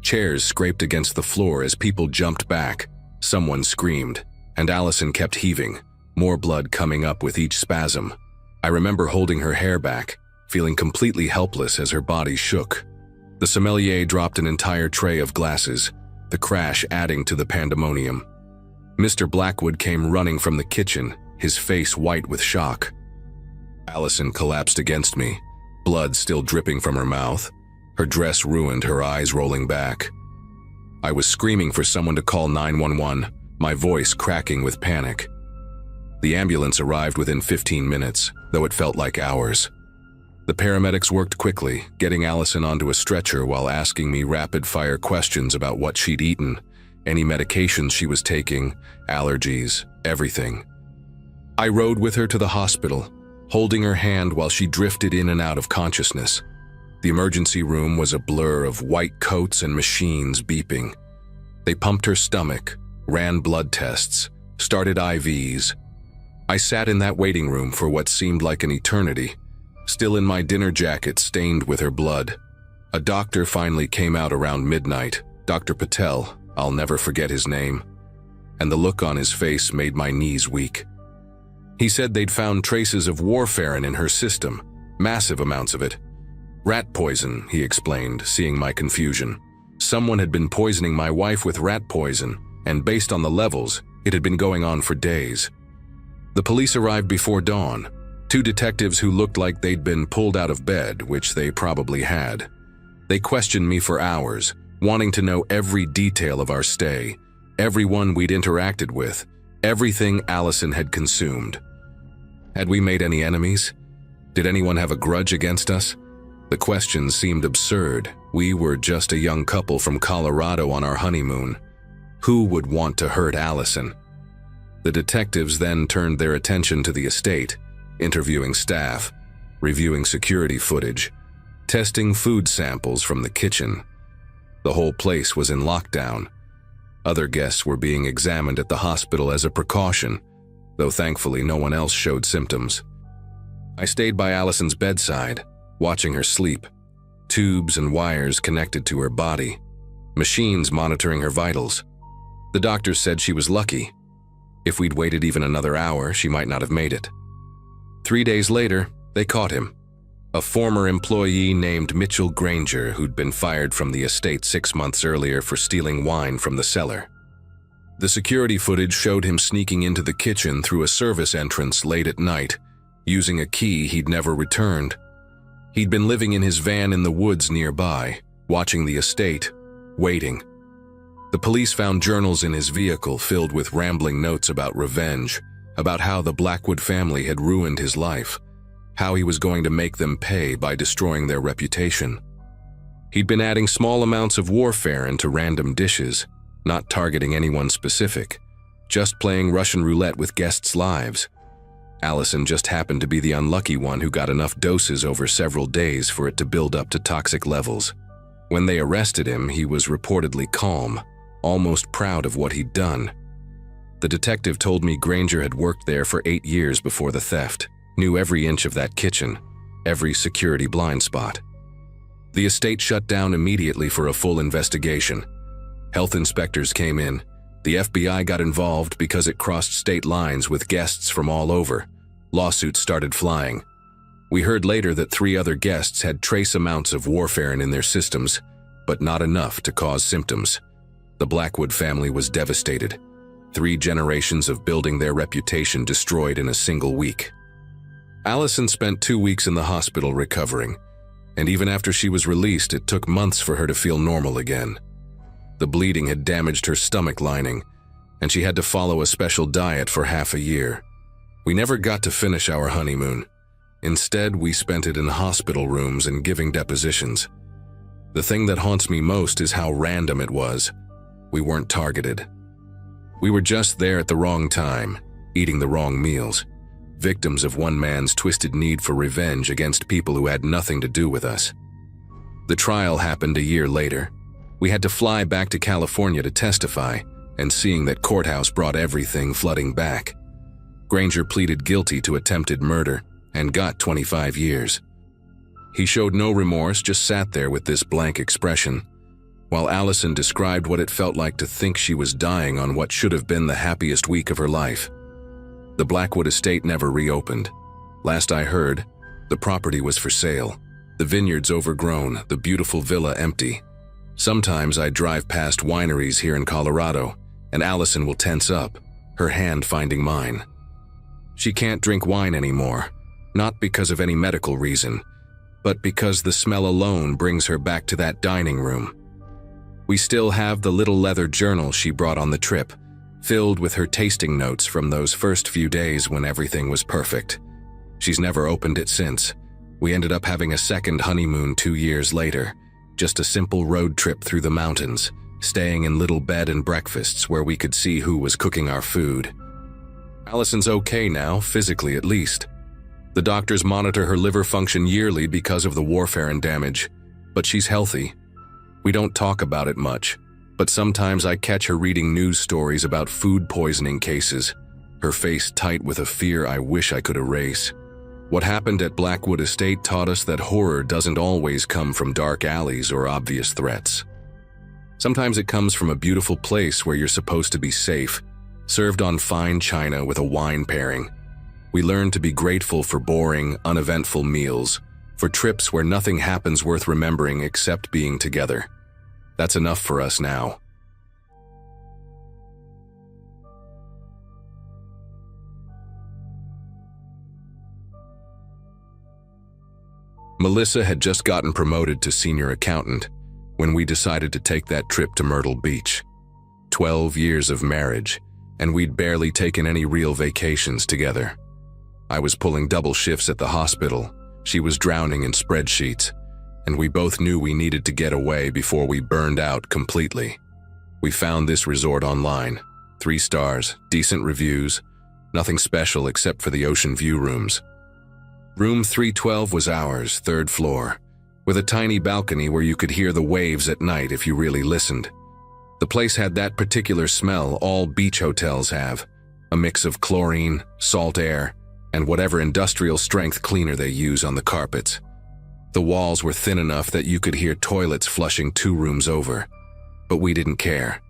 Chairs scraped against the floor as people jumped back. Someone screamed, and Allison kept heaving, more blood coming up with each spasm. I remember holding her hair back, feeling completely helpless as her body shook. The sommelier dropped an entire tray of glasses, the crash adding to the pandemonium. Mr. Blackwood came running from the kitchen, his face white with shock. Allison collapsed against me, blood still dripping from her mouth, her dress ruined, her eyes rolling back. I was screaming for someone to call 911, my voice cracking with panic. The ambulance arrived within 15 minutes, though it felt like hours. The paramedics worked quickly, getting Allison onto a stretcher while asking me rapid-fire questions about what she'd eaten, any medications she was taking, allergies, everything. I rode with her to the hospital, holding her hand while she drifted in and out of consciousness. The emergency room was a blur of white coats and machines beeping. They pumped her stomach, ran blood tests, started IVs. I sat in that waiting room for what seemed like an eternity, still in my dinner jacket stained with her blood. A doctor finally came out around midnight, Dr. Patel, I'll never forget his name, and the look on his face made my knees weak. He said they'd found traces of warfarin in her system, massive amounts of it. Rat poison, he explained, seeing my confusion. Someone had been poisoning my wife with rat poison, and based on the levels, it had been going on for days. The police arrived before dawn, 2 detectives who looked like they'd been pulled out of bed, which they probably had. They questioned me for hours, wanting to know every detail of our stay, everyone we'd interacted with, everything Allison had consumed. Had we made any enemies? Did anyone have a grudge against us? The questions seemed absurd. We were just a young couple from Colorado on our honeymoon. Who would want to hurt Allison? The detectives then turned their attention to the estate, interviewing staff, reviewing security footage, testing food samples from the kitchen. The whole place was in lockdown. Other guests were being examined at the hospital as a precaution, though thankfully no one else showed symptoms. I stayed by Allison's bedside, watching her sleep, tubes and wires connected to her body, machines monitoring her vitals. The doctors said she was lucky. If we'd waited even another hour, she might not have made it. 3 days later, they caught him. A former employee named Mitchell Granger who'd been fired from the estate 6 months earlier for stealing wine from the cellar. The security footage showed him sneaking into the kitchen through a service entrance late at night, using a key he'd never returned. He'd been living in his van in the woods nearby, watching the estate, waiting. The police found journals in his vehicle filled with rambling notes about revenge, about how the Blackwood family had ruined his life, how he was going to make them pay by destroying their reputation. He'd been adding small amounts of warfarin to random dishes, not targeting anyone specific, just playing Russian roulette with guests' lives. Allison just happened to be the unlucky one who got enough doses over several days for it to build up to toxic levels. When they arrested him, he was reportedly calm, almost proud of what he'd done. The detective told me Granger had worked there for 8 years before the theft, knew every inch of that kitchen, every security blind spot. The estate shut down immediately for a full investigation. Health inspectors came in. The FBI got involved because it crossed state lines with guests from all over. Lawsuits started flying. We heard later that 3 other guests had trace amounts of warfarin in their systems, but not enough to cause symptoms. The Blackwood family was devastated. 3 generations of building their reputation destroyed in a single week. Allison spent 2 weeks in the hospital recovering, and even after she was released, it took months for her to feel normal again. The bleeding had damaged her stomach lining, and she had to follow a special diet for half a year. We never got to finish our honeymoon. Instead, we spent it in hospital rooms and giving depositions. The thing that haunts me most is how random it was. We weren't targeted. We were just there at the wrong time, eating the wrong meals, victims of one man's twisted need for revenge against people who had nothing to do with us. The trial happened a year later. We had to fly back to California to testify, and seeing that courthouse brought everything flooding back. Granger pleaded guilty to attempted murder and got 25 years. He showed no remorse, just sat there with this blank expression, while Allison described what it felt like to think she was dying on what should have been the happiest week of her life. The Blackwood estate never reopened. Last I heard, the property was for sale, the vineyards overgrown, the beautiful villa empty. Sometimes I drive past wineries here in Colorado, and Allison will tense up, her hand finding mine. She can't drink wine anymore, not because of any medical reason, but because the smell alone brings her back to that dining room. We still have the little leather journal she brought on the trip, filled with her tasting notes from those first few days when everything was perfect. She's never opened it since. We ended up having a second honeymoon 2 years later, just a simple road trip through the mountains, staying in little bed and breakfasts where we could see who was cooking our food. Allison's okay now, physically at least. The doctors monitor her liver function yearly because of the warfarin damage, but she's healthy. We don't talk about it much, but sometimes I catch her reading news stories about food poisoning cases, her face tight with a fear I wish I could erase. What happened at Blackwood Estate taught us that horror doesn't always come from dark alleys or obvious threats. Sometimes it comes from a beautiful place where you're supposed to be safe, served on fine china with a wine pairing. We learn to be grateful for boring, uneventful meals, for trips where nothing happens worth remembering except being together. That's enough for us now. Melissa had just gotten promoted to senior accountant when we decided to take that trip to Myrtle Beach. 12 years of marriage, and we'd barely taken any real vacations together. I was pulling double shifts at the hospital, she was drowning in spreadsheets, and we both knew we needed to get away before we burned out completely. We found this resort online, 3 stars, decent reviews, nothing special except for the ocean view rooms. Room 312 was ours, 3rd floor, with a tiny balcony where you could hear the waves at night if you really listened. The place had that particular smell all beach hotels have, a mix of chlorine, salt air, and whatever industrial strength cleaner they use on the carpets. The walls were thin enough that you could hear toilets flushing 2 rooms over, but we didn't care.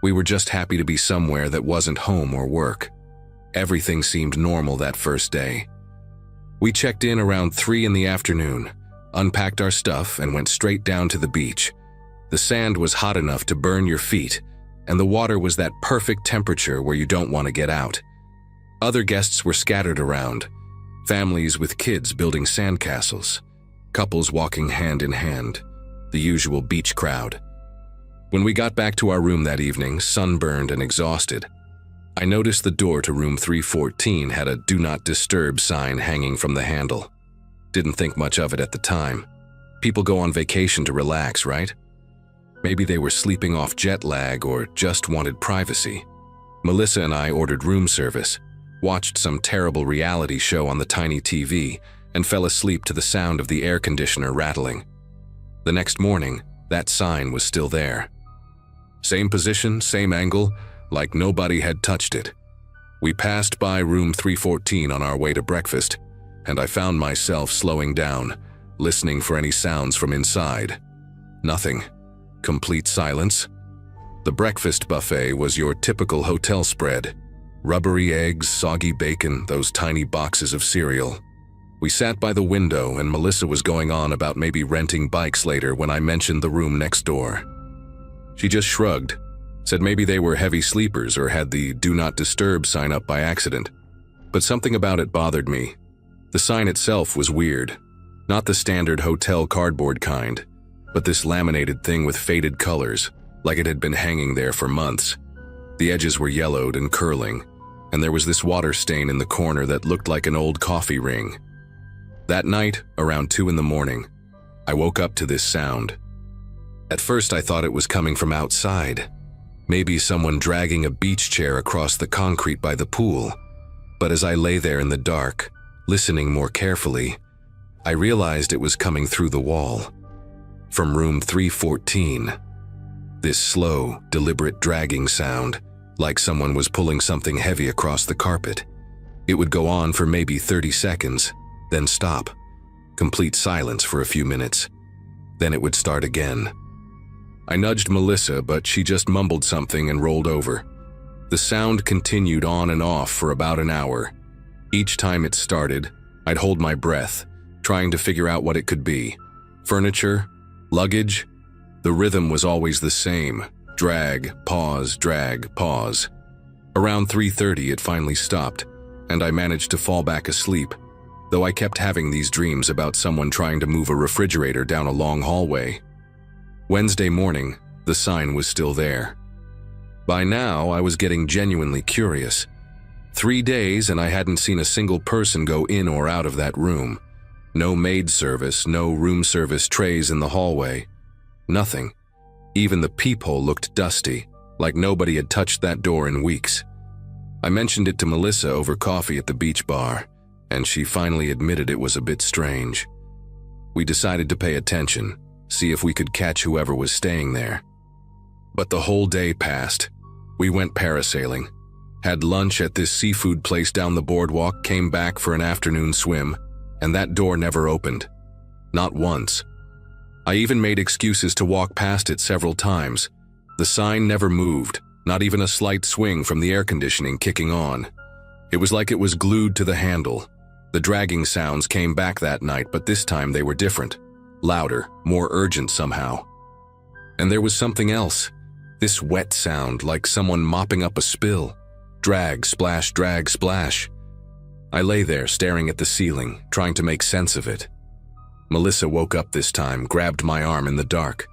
We were just happy to be somewhere that wasn't home or work. Everything seemed normal that first day. We checked in around 3 in the afternoon, unpacked our stuff, and went straight down to the beach. The sand was hot enough to burn your feet, and the water was that perfect temperature where you don't want to get out. Other guests were scattered around, families with kids building sandcastles, couples walking hand in hand, the usual beach crowd. When we got back to our room that evening, sunburned and exhausted, I noticed the door to room 314 had a "Do Not Disturb" sign hanging from the handle. Didn't think much of it at the time. People go on vacation to relax, right? Maybe they were sleeping off jet lag or just wanted privacy. Melissa and I ordered room service, watched some terrible reality show on the tiny TV, and fell asleep to the sound of the air conditioner rattling. The next morning, that sign was still there. Same position, same angle, like nobody had touched it. We passed by room 314 on our way to breakfast, and I found myself slowing down, listening for any sounds from inside. Nothing. Complete silence. The breakfast buffet was your typical hotel spread. Rubbery eggs, soggy bacon, those tiny boxes of cereal. We sat by the window and Melissa was going on about maybe renting bikes later when I mentioned the room next door. She just shrugged, said maybe they were heavy sleepers or had the "Do Not Disturb" sign up by accident. But something about it bothered me. The sign itself was weird. Not the standard hotel cardboard kind, but this laminated thing with faded colors, like it had been hanging there for months. The edges were yellowed and curling, and there was this water stain in the corner that looked like an old coffee ring. That night, around 2 in the morning, I woke up to this sound. At first I thought it was coming from outside, maybe someone dragging a beach chair across the concrete by the pool. But as I lay there in the dark, listening more carefully, I realized it was coming through the wall. From room 314. This slow, deliberate dragging sound, like someone was pulling something heavy across the carpet. It would go on for maybe 30 seconds, then stop. Complete silence for a few minutes. Then it would start again. I nudged Melissa, but she just mumbled something and rolled over. The sound continued on and off for about an hour. Each time it started, I'd hold my breath, trying to figure out what it could be. Furniture? Luggage? The rhythm was always the same. Drag, pause, drag, pause. Around 3:30 it finally stopped, and I managed to fall back asleep, though I kept having these dreams about someone trying to move a refrigerator down a long hallway. Wednesday morning, the sign was still there. By now, I was getting genuinely curious. 3 days and I hadn't seen a single person go in or out of that room. No maid service, no room service trays in the hallway. Nothing. Even the peephole looked dusty, like nobody had touched that door in weeks. I mentioned it to Melissa over coffee at the beach bar, and she finally admitted it was a bit strange. We decided to pay attention, see if we could catch whoever was staying there. But the whole day passed. We went parasailing, had lunch at this seafood place down the boardwalk, came back for an afternoon swim, and that door never opened. Not once. I even made excuses to walk past it several times. The sign never moved, not even a slight swing from the air conditioning kicking on. It was like it was glued to the handle. The dragging sounds came back that night, but this time they were different. Louder, more urgent somehow. And there was something else. This wet sound, like someone mopping up a spill. Drag, splash, drag, splash. I lay there staring at the ceiling, trying to make sense of it. Melissa woke up this time, grabbed my arm in the dark.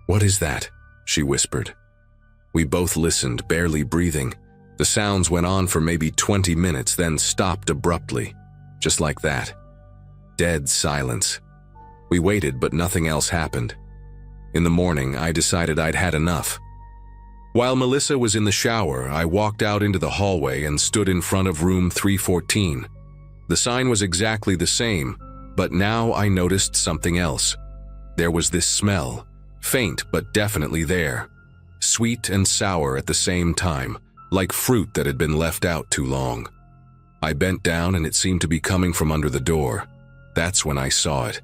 "What is that?" she whispered. We both listened, barely breathing. The sounds went on for maybe 20 minutes, then stopped abruptly. Just like that. Dead silence. We waited, but nothing else happened. In the morning, I decided I'd had enough. While Melissa was in the shower, I walked out into the hallway and stood in front of room 314. The sign was exactly the same, but now I noticed something else. There was this smell, faint but definitely there. Sweet and sour at the same time, like fruit that had been left out too long. I bent down and it seemed to be coming from under the door. That's when I saw it.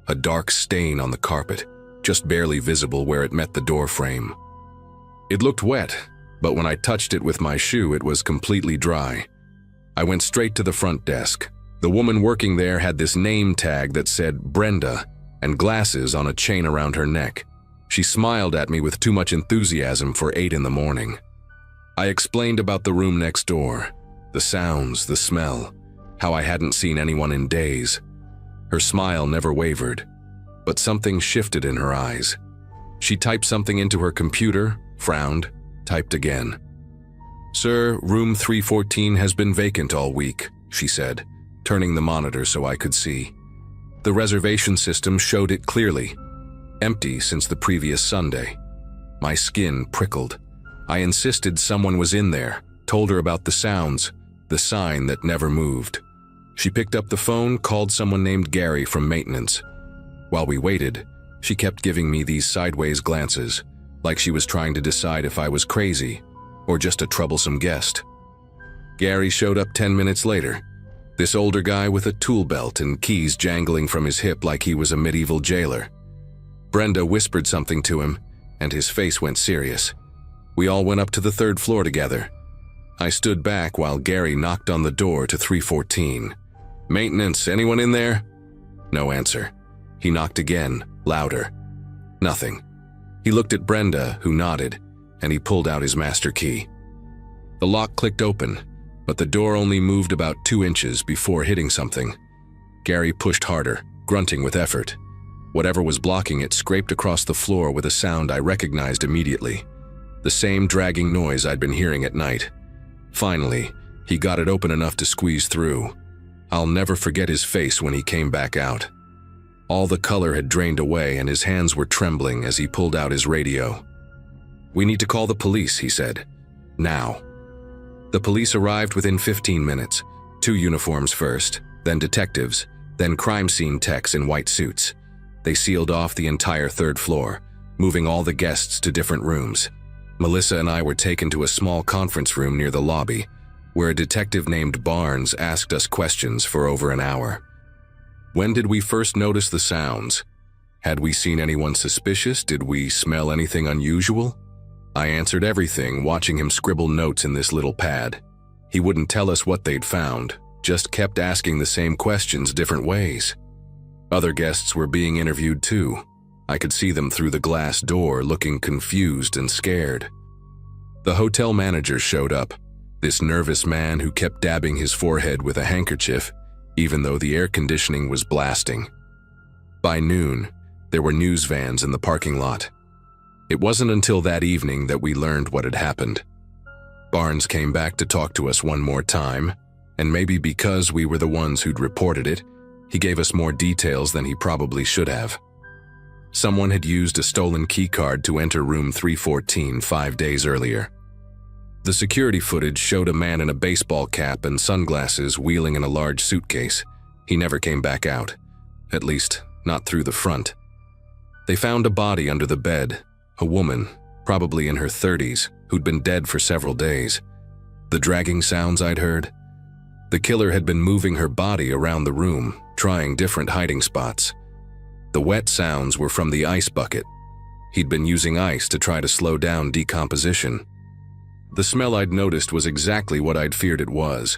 A dark stain on the carpet, just barely visible where it met the door frame. It looked wet, but when I touched it with my shoe, it was completely dry. I went straight to the front desk. The woman working there had this name tag that said Brenda and glasses on a chain around her neck. She smiled at me with too much enthusiasm for 8 in the morning. I explained about the room next door, the sounds, the smell, how I hadn't seen anyone in days. Her smile never wavered, but something shifted in her eyes. She typed something into her computer, frowned, typed again. "Sir, room 314 has been vacant all week," she said, turning the monitor so I could see. The reservation system showed it clearly. Empty since the previous Sunday. My skin prickled. I insisted someone was in there, told her about the sounds, the sign that never moved. She picked up the phone, called someone named Gary from maintenance. While we waited, she kept giving me these sideways glances, like she was trying to decide if I was crazy. or just a troublesome guest. Gary showed up 10 minutes later, this older guy with a tool belt and keys jangling from his hip like he was a medieval jailer. Brenda whispered something to him, and his face went serious. We all went up to the 3rd floor together. I stood back while Gary knocked on the door to 314. "Maintenance, anyone in there?" No answer. He knocked again, louder. Nothing. He looked at Brenda, who nodded, and he pulled out his master key. The lock clicked open, but the door only moved about 2 inches before hitting something. Gary pushed harder, grunting with effort. Whatever was blocking it scraped across the floor with a sound I recognized immediately. The same dragging noise I'd been hearing at night. Finally, he got it open enough to squeeze through. I'll never forget his face when he came back out. All the color had drained away and his hands were trembling as he pulled out his radio. "We need to call the police," he said. "Now." The police arrived within 15 minutes. 2 uniforms first, then detectives, then crime scene techs in white suits. They sealed off the entire 3rd floor, moving all the guests to different rooms. Melissa and I were taken to a small conference room near the lobby, where a detective named Barnes asked us questions for over an hour. When did we first notice the sounds? Had we seen anyone suspicious? Did we smell anything unusual? I answered everything, watching him scribble notes in this little pad. He wouldn't tell us what they'd found, just kept asking the same questions different ways. Other guests were being interviewed too. I could see them through the glass door, looking confused and scared. The hotel manager showed up, this nervous man who kept dabbing his forehead with a handkerchief, even though the air conditioning was blasting. By noon, there were news vans in the parking lot. It wasn't until that evening that we learned what had happened. Barnes came back to talk to us one more time, and maybe because we were the ones who'd reported it, he gave us more details than he probably should have. Someone had used a stolen keycard to enter room 314 5 days earlier. The security footage showed a man in a baseball cap and sunglasses wheeling in a large suitcase. He never came back out, at least not through the front. They found a body under the bed, a woman, probably in her 30s, who'd been dead for several days. The dragging sounds I'd heard? The killer had been moving her body around the room, trying different hiding spots. The wet sounds were from the ice bucket. He'd been using ice to try to slow down decomposition. The smell I'd noticed was exactly what I'd feared it was.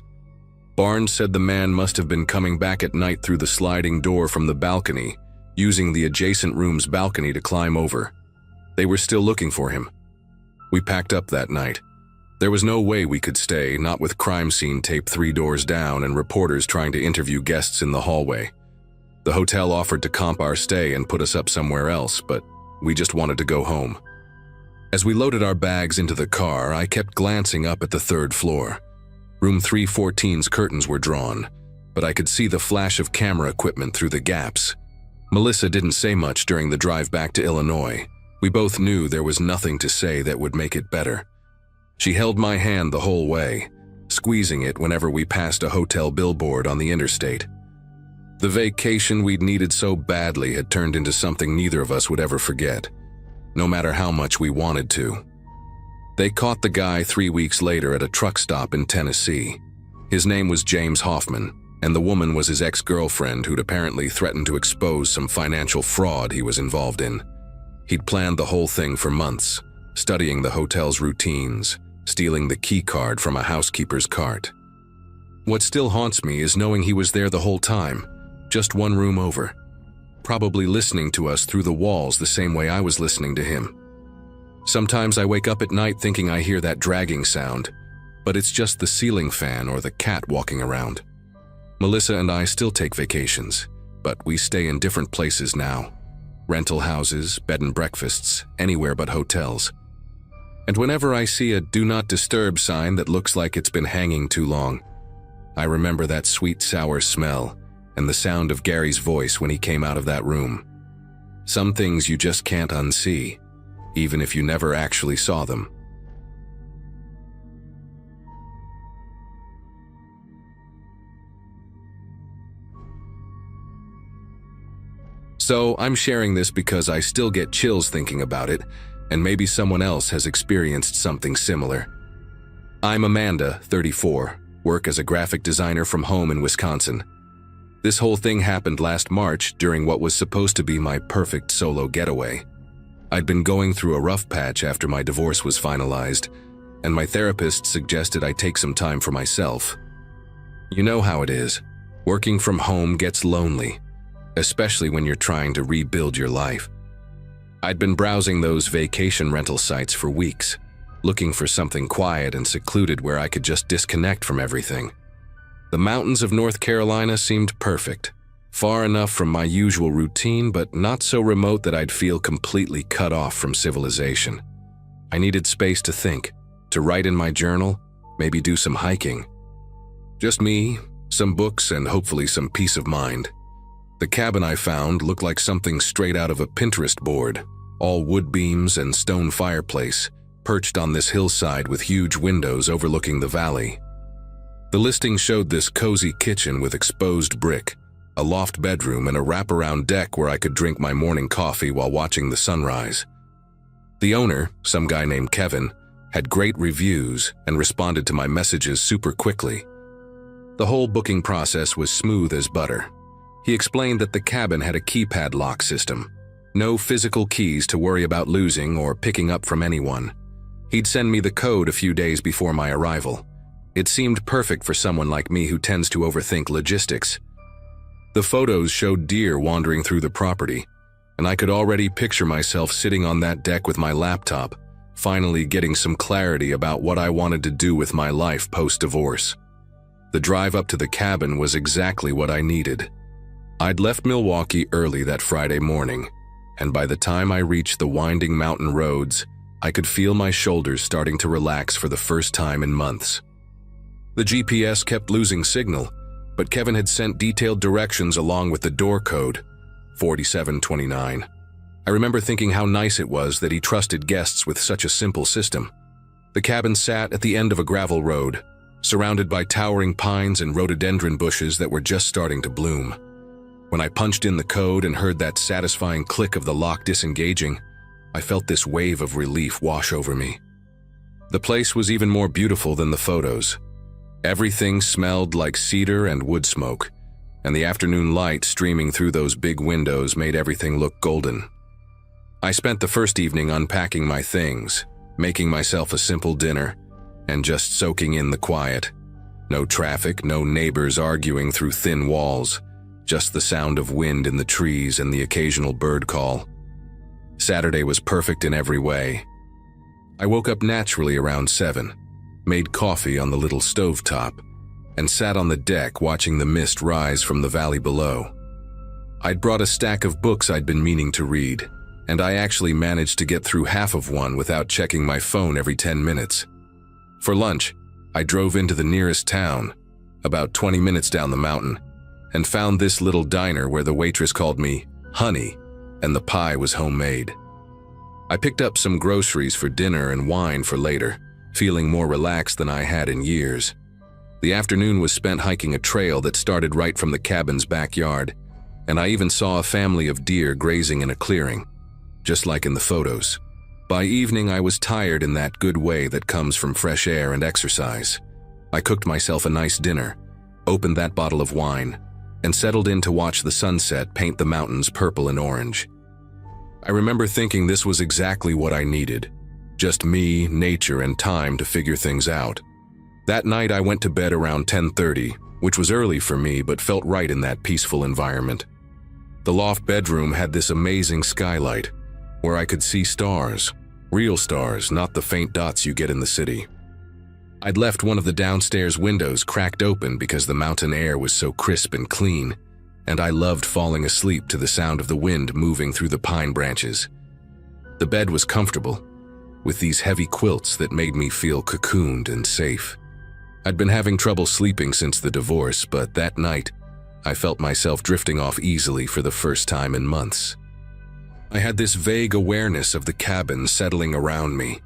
Barnes said the man must have been coming back at night through the sliding door from the balcony, using the adjacent room's balcony to climb over. They were still looking for him. We packed up that night. There was no way we could stay, not with crime scene tape 3 doors down and reporters trying to interview guests in the hallway. The hotel offered to comp our stay and put us up somewhere else, but we just wanted to go home. As we loaded our bags into the car, I kept glancing up at the 3rd floor. Room 314's curtains were drawn, but I could see the flash of camera equipment through the gaps. Melissa didn't say much during the drive back to Illinois. We both knew there was nothing to say that would make it better. She held my hand the whole way, squeezing it whenever we passed a hotel billboard on the interstate. The vacation we'd needed so badly had turned into something neither of us would ever forget, no matter how much we wanted to. They caught the guy 3 weeks later at a truck stop in Tennessee. His name was James Hoffman, and the woman was his ex-girlfriend who'd apparently threatened to expose some financial fraud he was involved in. He'd planned the whole thing for months, studying the hotel's routines, stealing the key card from a housekeeper's cart. What still haunts me is knowing he was there the whole time, just one room over, probably listening to us through the walls the same way I was listening to him. Sometimes I wake up at night thinking I hear that dragging sound, but it's just the ceiling fan or the cat walking around. Melissa and I still take vacations, but we stay in different places now. Rental houses, bed and breakfasts, anywhere but hotels. And whenever I see a "Do Not Disturb" sign that looks like it's been hanging too long, I remember that sweet, sour smell and the sound of Gary's voice when he came out of that room. Some things you just can't unsee, even if you never actually saw them. So I'm sharing this because I still get chills thinking about it, and maybe someone else has experienced something similar. I'm Amanda, 34, work as a graphic designer from home in Wisconsin. This whole thing happened last March during what was supposed to be my perfect solo getaway. I'd been going through a rough patch after my divorce was finalized, and my therapist suggested I take some time for myself. You know how it is. Working from home gets lonely, especially when you're trying to rebuild your life. I'd been browsing those vacation rental sites for weeks, looking for something quiet and secluded where I could just disconnect from everything. The mountains of North Carolina seemed perfect, far enough from my usual routine, but not so remote that I'd feel completely cut off from civilization. I needed space to think, to write in my journal, maybe do some hiking. Just me, some books, and hopefully some peace of mind. The cabin I found looked like something straight out of a Pinterest board, all wood beams and stone fireplace, perched on this hillside with huge windows overlooking the valley. The listing showed this cozy kitchen with exposed brick, a loft bedroom, and a wraparound deck where I could drink my morning coffee while watching the sunrise. The owner, some guy named Kevin, had great reviews and responded to my messages super quickly. The whole booking process was smooth as butter. He explained that the cabin had a keypad lock system, no physical keys to worry about losing or picking up from anyone. He'd send me the code a few days before my arrival. It seemed perfect for someone like me who tends to overthink logistics. The photos showed deer wandering through the property, and I could already picture myself sitting on that deck with my laptop, finally getting some clarity about what I wanted to do with my life post-divorce. The drive up to the cabin was exactly what I needed. I'd left Milwaukee early that Friday morning, and by the time I reached the winding mountain roads, I could feel my shoulders starting to relax for the first time in months. The GPS kept losing signal, but Kevin had sent detailed directions along with the door code, 4729. I remember thinking how nice it was that he trusted guests with such a simple system. The cabin sat at the end of a gravel road, surrounded by towering pines and rhododendron bushes that were just starting to bloom. When I punched in the code and heard that satisfying click of the lock disengaging, I felt this wave of relief wash over me. The place was even more beautiful than the photos. Everything smelled like cedar and wood smoke, and the afternoon light streaming through those big windows made everything look golden. I spent the first evening unpacking my things, making myself a simple dinner, and just soaking in the quiet. No traffic, no neighbors arguing through thin walls, just the sound of wind in the trees and the occasional bird call. Saturday was perfect in every way. I woke up naturally around 7, made coffee on the little stovetop, and sat on the deck watching the mist rise from the valley below. I'd brought a stack of books I'd been meaning to read, and I actually managed to get through half of one without checking my phone every 10 minutes. For lunch, I drove into the nearest town, about 20 minutes down the mountain, and found this little diner where the waitress called me Honey, and the pie was homemade. I picked up some groceries for dinner and wine for later, feeling more relaxed than I had in years. The afternoon was spent hiking a trail that started right from the cabin's backyard, and I even saw a family of deer grazing in a clearing, just like in the photos. By evening, I was tired in that good way that comes from fresh air and exercise. I cooked myself a nice dinner, opened that bottle of wine, and settled in to watch the sunset paint the mountains purple and orange. I remember thinking this was exactly what I needed. Just me, nature, and time to figure things out. That night I went to bed around 10:30, which was early for me but felt right in that peaceful environment. The loft bedroom had this amazing skylight, where I could see stars, real stars, not the faint dots you get in the city. I'd left one of the downstairs windows cracked open because the mountain air was so crisp and clean, and I loved falling asleep to the sound of the wind moving through the pine branches. The bed was comfortable, with these heavy quilts that made me feel cocooned and safe. I'd been having trouble sleeping since the divorce, but that night, I felt myself drifting off easily for the first time in months. I had this vague awareness of the cabin settling around me,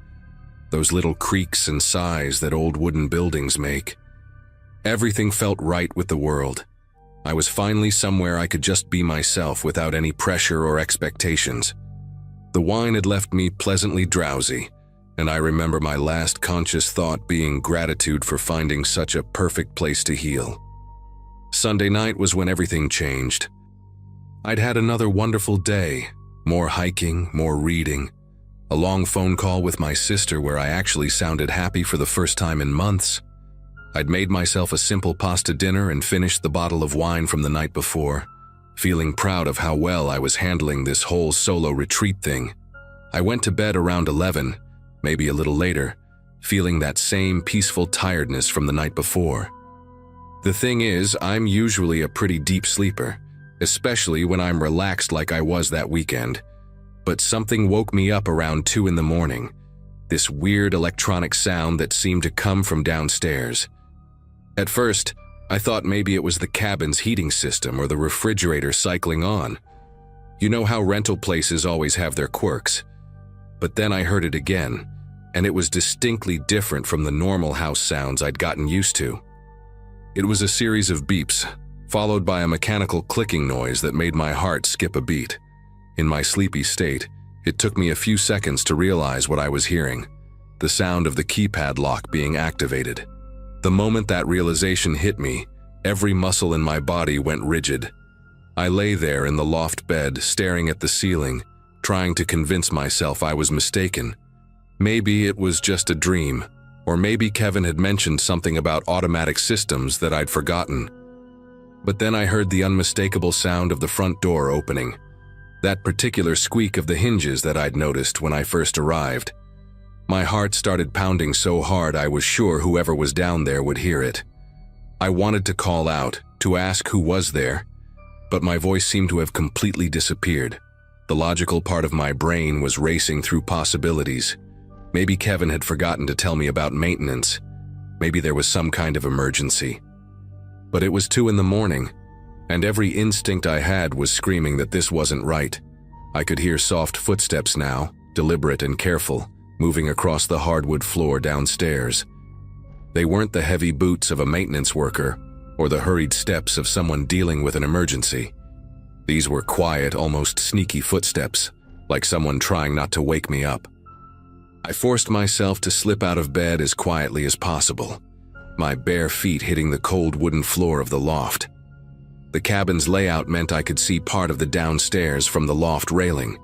those little creaks and sighs that old wooden buildings make. Everything felt right with the world. I was finally somewhere I could just be myself without any pressure or expectations. The wine had left me pleasantly drowsy, and I remember my last conscious thought being gratitude for finding such a perfect place to heal. Sunday night was when everything changed. I'd had another wonderful day, more hiking, more reading, a long phone call with my sister where I actually sounded happy for the first time in months. I'd made myself a simple pasta dinner and finished the bottle of wine from the night before, feeling proud of how well I was handling this whole solo retreat thing. I went to bed around 11, maybe a little later, feeling that same peaceful tiredness from the night before. The thing is, I'm usually a pretty deep sleeper, especially when I'm relaxed like I was that weekend. But something woke me up around 2 in the morning, this weird electronic sound that seemed to come from downstairs. At first, I thought maybe it was the cabin's heating system or the refrigerator cycling on. You know how rental places always have their quirks. But then I heard it again, and it was distinctly different from the normal house sounds I'd gotten used to. It was a series of beeps, followed by a mechanical clicking noise that made my heart skip a beat. In my sleepy state, it took me a few seconds to realize what I was hearing, the sound of the keypad lock being activated. The moment that realization hit me, every muscle in my body went rigid. I lay there in the loft bed, staring at the ceiling, trying to convince myself I was mistaken. Maybe it was just a dream, or maybe Kevin had mentioned something about automatic systems that I'd forgotten. But then I heard the unmistakable sound of the front door opening, that particular squeak of the hinges that I'd noticed when I first arrived. My heart started pounding so hard I was sure whoever was down there would hear it. I wanted to call out, to ask who was there, but my voice seemed to have completely disappeared. The logical part of my brain was racing through possibilities. Maybe Kevin had forgotten to tell me about maintenance. Maybe there was some kind of emergency. But it was 2 in the morning, and every instinct I had was screaming that this wasn't right. I could hear soft footsteps now, deliberate and careful, moving across the hardwood floor downstairs. They weren't the heavy boots of a maintenance worker or the hurried steps of someone dealing with an emergency. These were quiet, almost sneaky footsteps, like someone trying not to wake me up. I forced myself to slip out of bed as quietly as possible, my bare feet hitting the cold wooden floor of the loft. The cabin's layout meant I could see part of the downstairs from the loft railing,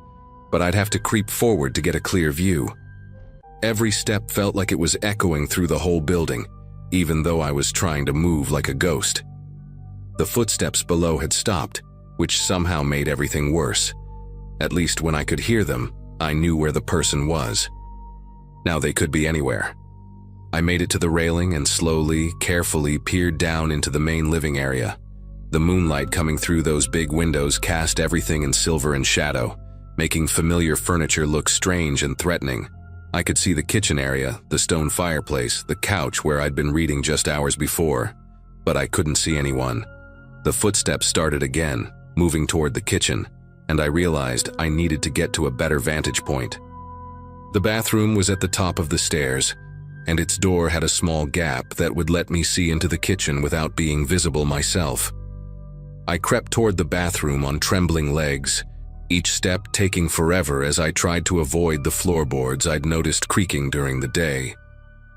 but I'd have to creep forward to get a clear view. Every step felt like it was echoing through the whole building, even though I was trying to move like a ghost. The footsteps below had stopped, which somehow made everything worse. At least when I could hear them, I knew where the person was. Now they could be anywhere. I made it to the railing and slowly, carefully peered down into the main living area. The moonlight coming through those big windows cast everything in silver and shadow, making familiar furniture look strange and threatening. I could see the kitchen area, the stone fireplace, the couch where I'd been reading just hours before, but I couldn't see anyone. The footsteps started again, moving toward the kitchen, and I realized I needed to get to a better vantage point. The bathroom was at the top of the stairs, and its door had a small gap that would let me see into the kitchen without being visible myself. I crept toward the bathroom on trembling legs, each step taking forever as I tried to avoid the floorboards I'd noticed creaking during the day.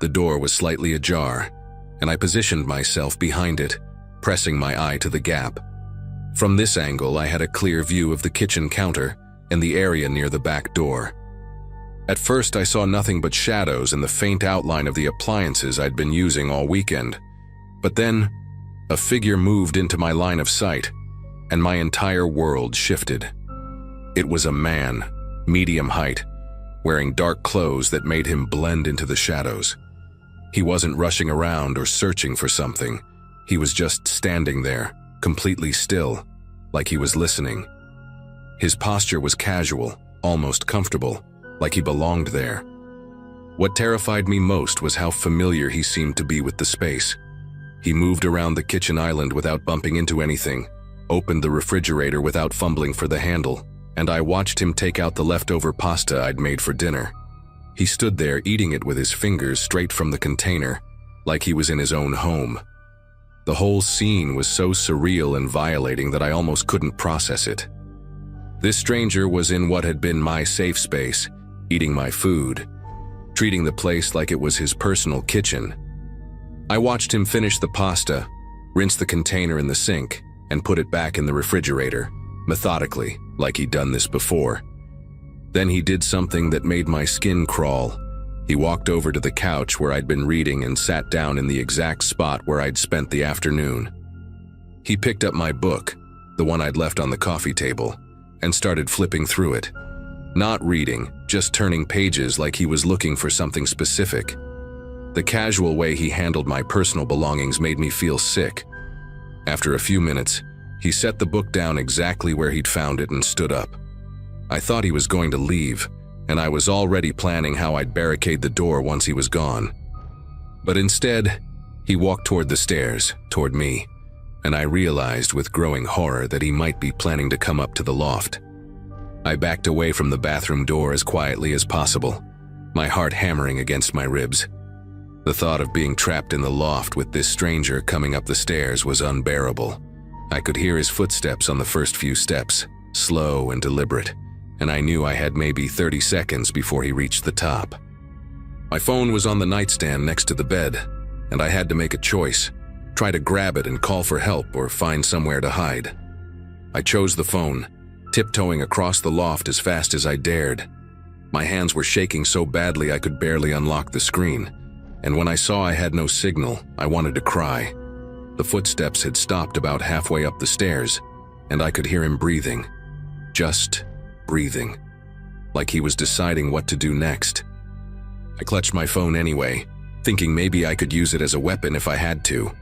The door was slightly ajar, and I positioned myself behind it, pressing my eye to the gap. From this angle, I had a clear view of the kitchen counter and the area near the back door. At first, I saw nothing but shadows and the faint outline of the appliances I'd been using all weekend. But then, a figure moved into my line of sight, and my entire world shifted. It was a man, medium height, wearing dark clothes that made him blend into the shadows. He wasn't rushing around or searching for something. He was just standing there, completely still, like he was listening. His posture was casual, almost comfortable, like he belonged there. What terrified me most was how familiar he seemed to be with the space. He moved around the kitchen island without bumping into anything, opened the refrigerator without fumbling for the handle, and I watched him take out the leftover pasta I'd made for dinner. He stood there eating it with his fingers straight from the container, like he was in his own home. The whole scene was so surreal and violating that I almost couldn't process it. This stranger was in what had been my safe space, eating my food, treating the place like it was his personal kitchen. I watched him finish the pasta, rinse the container in the sink, and put it back in the refrigerator, methodically, like he'd done this before. Then he did something that made my skin crawl. He walked over to the couch where I'd been reading and sat down in the exact spot where I'd spent the afternoon. He picked up my book, the one I'd left on the coffee table, and started flipping through it. Not reading, just turning pages like he was looking for something specific. The casual way he handled my personal belongings made me feel sick. After a few minutes, he set the book down exactly where he'd found it and stood up. I thought he was going to leave, and I was already planning how I'd barricade the door once he was gone. But instead, he walked toward the stairs, toward me, and I realized with growing horror that he might be planning to come up to the loft. I backed away from the bathroom door as quietly as possible, my heart hammering against my ribs. The thought of being trapped in the loft with this stranger coming up the stairs was unbearable. I could hear his footsteps on the first few steps, slow and deliberate, and I knew I had maybe 30 seconds before he reached the top. My phone was on the nightstand next to the bed, and I had to make a choice, try to grab it and call for help or find somewhere to hide. I chose the phone, tiptoeing across the loft as fast as I dared. My hands were shaking so badly I could barely unlock the screen, and when I saw I had no signal, I wanted to cry. The footsteps had stopped about halfway up the stairs, and I could hear him breathing. Just breathing. Like he was deciding what to do next. I clutched my phone anyway, thinking maybe I could use it as a weapon if I had to.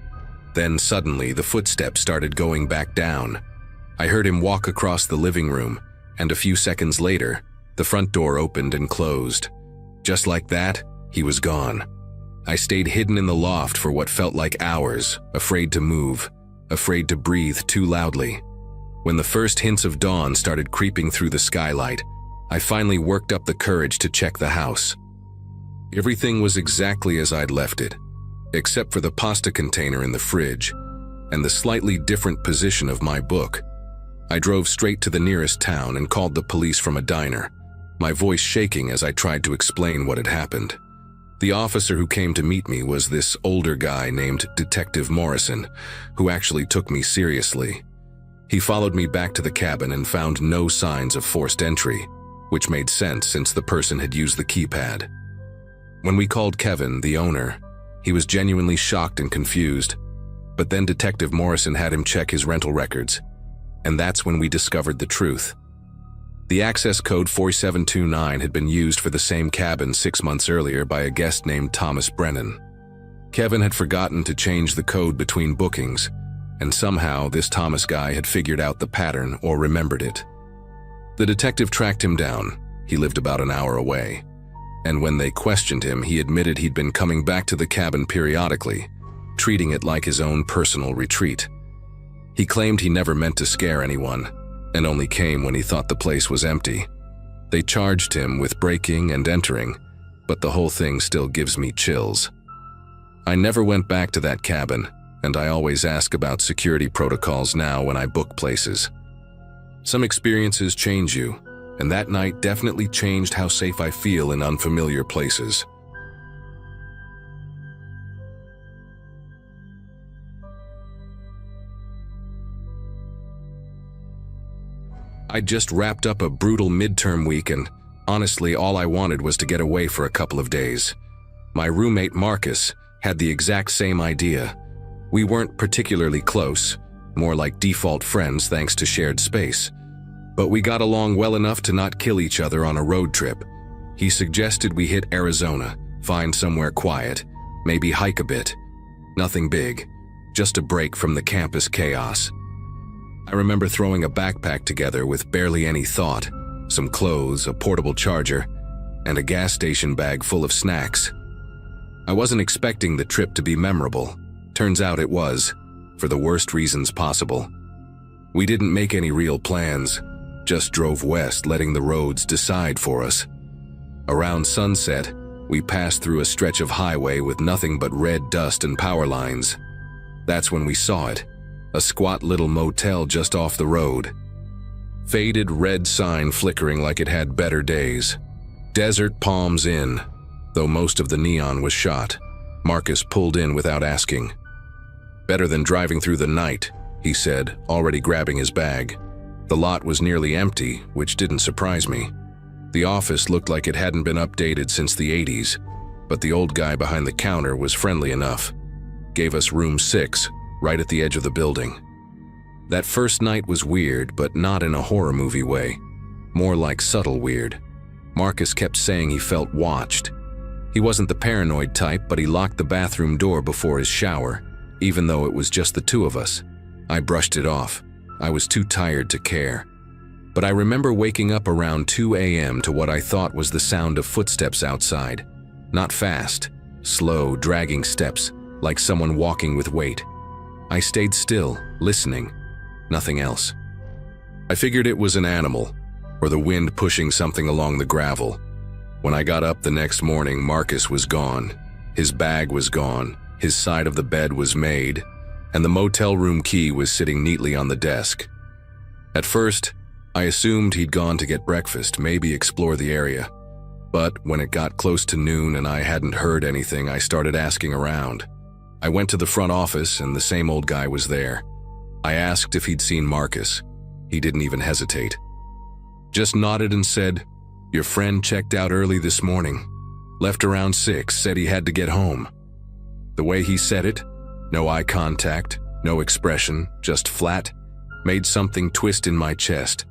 Then suddenly the footsteps started going back down. I heard him walk across the living room, and a few seconds later, the front door opened and closed. Just like that, he was gone. I stayed hidden in the loft for what felt like hours, afraid to move, afraid to breathe too loudly. When the first hints of dawn started creeping through the skylight, I finally worked up the courage to check the house. Everything was exactly as I'd left it, except for the pasta container in the fridge and the slightly different position of my book. I drove straight to the nearest town and called the police from a diner, my voice shaking as I tried to explain what had happened. The officer who came to meet me was this older guy named Detective Morrison, who actually took me seriously. He followed me back to the cabin and found no signs of forced entry, which made sense since the person had used the keypad. When we called Kevin, the owner, he was genuinely shocked and confused, but then Detective Morrison had him check his rental records, and that's when we discovered the truth. The access code 4729 had been used for the same cabin 6 months earlier by a guest named Thomas Brennan. Kevin had forgotten to change the code between bookings, and somehow this Thomas guy had figured out the pattern or remembered it. The detective tracked him down. He lived about an hour away. And when they questioned him, he admitted he'd been coming back to the cabin periodically, treating it like his own personal retreat. He claimed he never meant to scare anyone, and only came when he thought the place was empty. They charged him with breaking and entering, but the whole thing still gives me chills. I never went back to that cabin, and I always ask about security protocols now when I book places. Some experiences change you, and that night definitely changed how safe I feel in unfamiliar places. I'd just wrapped up a brutal midterm week, and honestly all I wanted was to get away for a couple of days. My roommate Marcus had the exact same idea. We weren't particularly close, more like default friends thanks to shared space. But we got along well enough to not kill each other on a road trip. He suggested we hit Arizona, find somewhere quiet, maybe hike a bit. Nothing big, just a break from the campus chaos. I remember throwing a backpack together with barely any thought, some clothes, a portable charger, and a gas station bag full of snacks. I wasn't expecting the trip to be memorable. Turns out it was, for the worst reasons possible. We didn't make any real plans, just drove west, letting the roads decide for us. Around sunset, we passed through a stretch of highway with nothing but red dust and power lines. That's when we saw it. A squat little motel just off the road. Faded red sign flickering like it had better days. Desert Palms Inn. though most of the neon was shot. Marcus pulled in without asking. "Better than driving through the night," he said, already grabbing his bag. The lot was nearly empty, which didn't surprise me. The office looked like it hadn't been updated since the 80s, but the old guy behind the counter was friendly enough. Gave us room 6, right at the edge of the building. That first night was weird, but not in a horror movie way. More like subtle weird. Marcus kept saying he felt watched. He wasn't the paranoid type, but he locked the bathroom door before his shower, even though it was just the two of us. I brushed it off. I was too tired to care. But I remember waking up around 2 a.m. to what I thought was the sound of footsteps outside. Not fast, slow, dragging steps, like someone walking with weight. I stayed still, listening. Nothing else. I figured it was an animal, or the wind pushing something along the gravel. When I got up the next morning, Marcus was gone. His bag was gone, his side of the bed was made, and the motel room key was sitting neatly on the desk. At first, I assumed he'd gone to get breakfast, maybe explore the area. But when it got close to noon and I hadn't heard anything, I started asking around. I went to the front office and the same old guy was there. I asked if he'd seen Marcus. He didn't even hesitate. Just nodded and said, "Your friend checked out early this morning. Left around 6, said he had to get home." The way he said it, no eye contact, no expression, just flat, made something twist in my chest.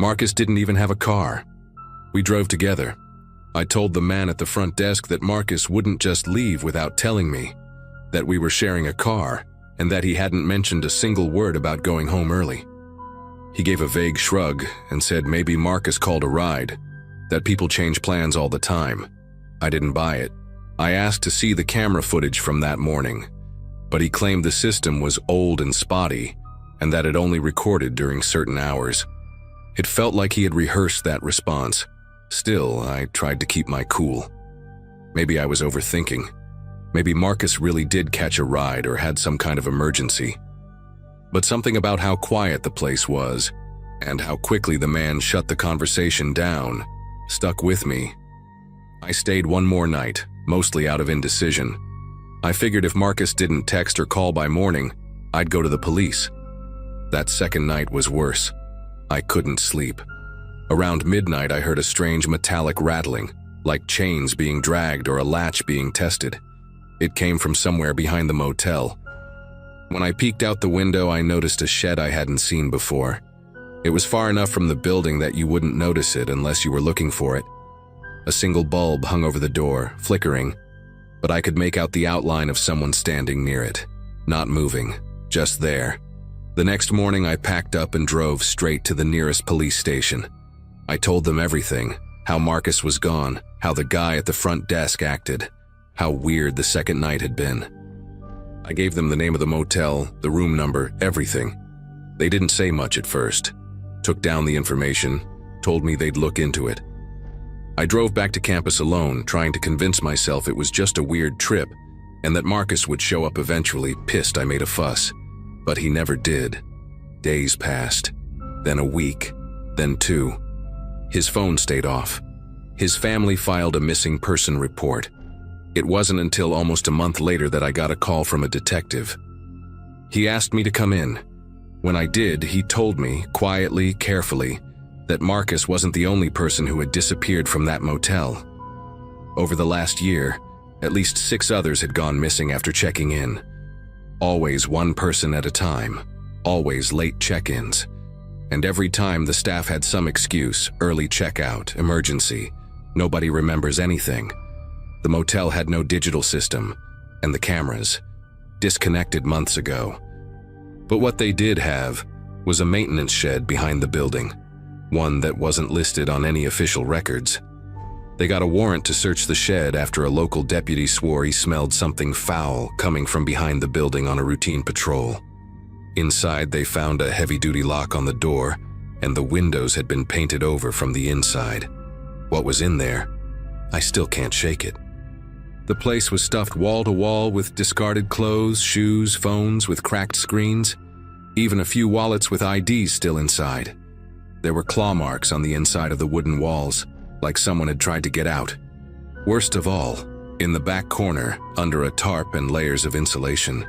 Marcus didn't even have a car. We drove together. I told the man at the front desk that Marcus wouldn't just leave without telling me, that we were sharing a car, and that he hadn't mentioned a single word about going home early. He gave a vague shrug and said maybe Marcus called a ride, that people change plans all the time. I didn't buy it. I asked to see the camera footage from that morning, but he claimed the system was old and spotty, and that it only recorded during certain hours. It felt like he had rehearsed that response. Still, I tried to keep my cool. Maybe I was overthinking. Maybe Marcus really did catch a ride or had some kind of emergency. But something about how quiet the place was, and how quickly the man shut the conversation down, stuck with me. I stayed one more night, mostly out of indecision. I figured if Marcus didn't text or call by morning, I'd go to the police. That second night was worse. I couldn't sleep. Around midnight, I heard a strange metallic rattling, like chains being dragged or a latch being tested. It came from somewhere behind the motel. When I peeked out the window, I noticed a shed I hadn't seen before. It was far enough from the building that you wouldn't notice it unless you were looking for it. A single bulb hung over the door, flickering, but I could make out the outline of someone standing near it, not moving, just there. The next morning, I packed up and drove straight to the nearest police station. I told them everything, how Marcus was gone, how the guy at the front desk acted, how weird the second night had been. I gave them the name of the motel, the room number, everything. They didn't say much at first. Took down the information, told me they'd look into it. I drove back to campus alone, trying to convince myself it was just a weird trip and that Marcus would show up eventually, pissed I made a fuss. But he never did. Days passed, then a week, then 2. His phone stayed off. His family filed a missing person report. It wasn't until almost a month later that I got a call from a detective. He asked me to come in. When I did, he told me, quietly, carefully, that Marcus wasn't the only person who had disappeared from that motel. Over the last year, at least 6 others had gone missing after checking in. Always one person at a time, always late check-ins. And every time the staff had some excuse, early checkout, emergency. Nobody remembers anything. The motel had no digital system, and the cameras, disconnected months ago. But what they did have was a maintenance shed behind the building, one that wasn't listed on any official records. They got a warrant to search the shed after a local deputy swore he smelled something foul coming from behind the building on a routine patrol. Inside, they found a heavy-duty lock on the door, and the windows had been painted over from the inside. What was in there? I still can't shake it. The place was stuffed wall to wall with discarded clothes, shoes, phones with cracked screens, even a few wallets with IDs still inside. There were claw marks on the inside of the wooden walls, like someone had tried to get out. Worst of all, in the back corner, under a tarp and layers of insulation,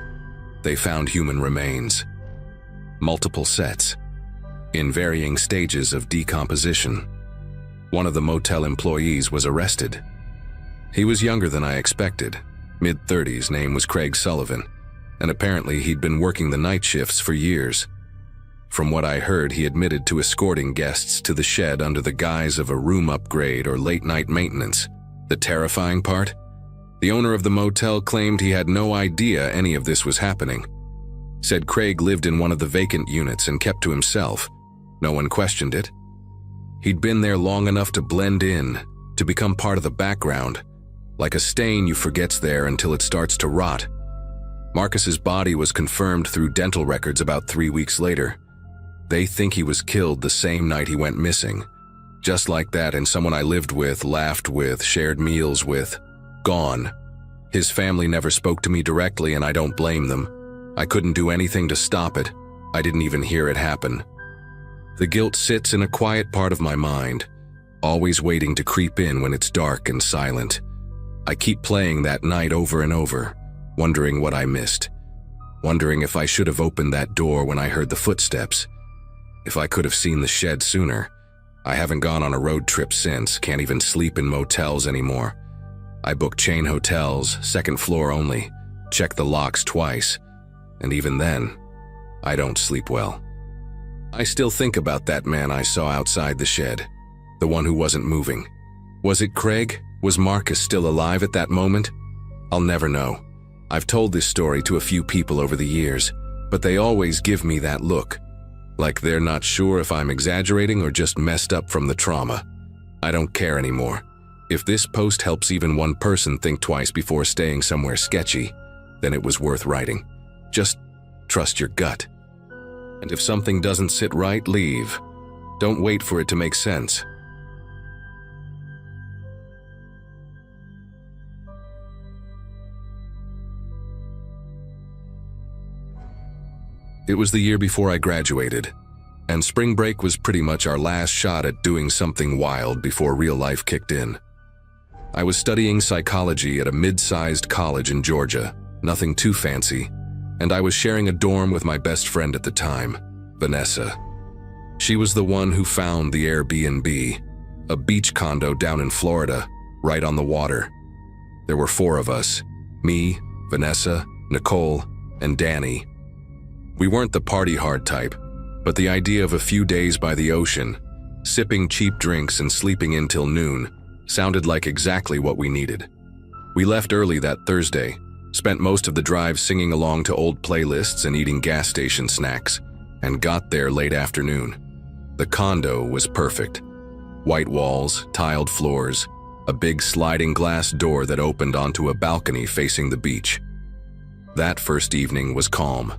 they found human remains. Multiple sets, in varying stages of decomposition. One of the motel employees was arrested. He was younger than I expected, mid-30s, name was Craig Sullivan, and apparently he'd been working the night shifts for years. From what I heard, he admitted to escorting guests to the shed under the guise of a room upgrade or late-night maintenance. The terrifying part? The owner of the motel claimed he had no idea any of this was happening. Said Craig lived in one of the vacant units and kept to himself. No one questioned it. He'd been there long enough to blend in, to become part of the background, like a stain you forget's there until it starts to rot. Marcus's body was confirmed through dental records about 3 weeks later. They think he was killed the same night he went missing. Just like that, and someone I lived with, laughed with, shared meals with, gone. His family never spoke to me directly, and I don't blame them. I couldn't do anything to stop it. I didn't even hear it happen. The guilt sits in a quiet part of my mind, always waiting to creep in when it's dark and silent. I keep playing that night over and over, wondering what I missed. Wondering if I should have opened that door when I heard the footsteps. If I could have seen the shed sooner. I haven't gone on a road trip since, can't even sleep in motels anymore. I book chain hotels, second floor only, check the locks twice, and even then, I don't sleep well. I still think about that man I saw outside the shed, the one who wasn't moving. Was it Craig? Was Marcus still alive at that moment? I'll never know. I've told this story to a few people over the years, but they always give me that look, like they're not sure if I'm exaggerating or just messed up from the trauma. I don't care anymore. If this post helps even one person think twice before staying somewhere sketchy, then it was worth writing. Just trust your gut. And if something doesn't sit right, leave. Don't wait for it to make sense. It was the year before I graduated, and spring break was pretty much our last shot at doing something wild before real life kicked in. I was studying psychology at a mid-sized college in Georgia, nothing too fancy, and I was sharing a dorm with my best friend at the time, Vanessa. She was the one who found the Airbnb, a beach condo down in Florida, right on the water. There were 4 of us, me, Vanessa, Nicole, and Danny. We weren't the party hard type, but the idea of a few days by the ocean, sipping cheap drinks and sleeping in till noon, sounded like exactly what we needed. We left early that Thursday, spent most of the drive singing along to old playlists and eating gas station snacks, and got there late afternoon. The condo was perfect. White walls, tiled floors, a big sliding glass door that opened onto a balcony facing the beach. That first evening was calm.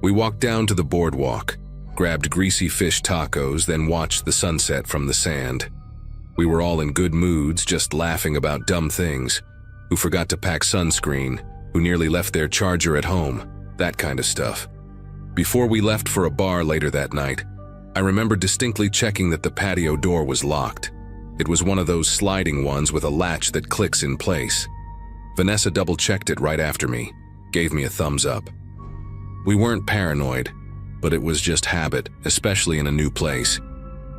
We walked down to the boardwalk, grabbed greasy fish tacos, then watched the sunset from the sand. We were all in good moods, just laughing about dumb things, who forgot to pack sunscreen, who nearly left their charger at home, that kind of stuff. Before we left for a bar later that night, I remember distinctly checking that the patio door was locked. It was one of those sliding ones with a latch that clicks in place. Vanessa double-checked it right after me, gave me a thumbs up. We weren't paranoid, but it was just habit, especially in a new place.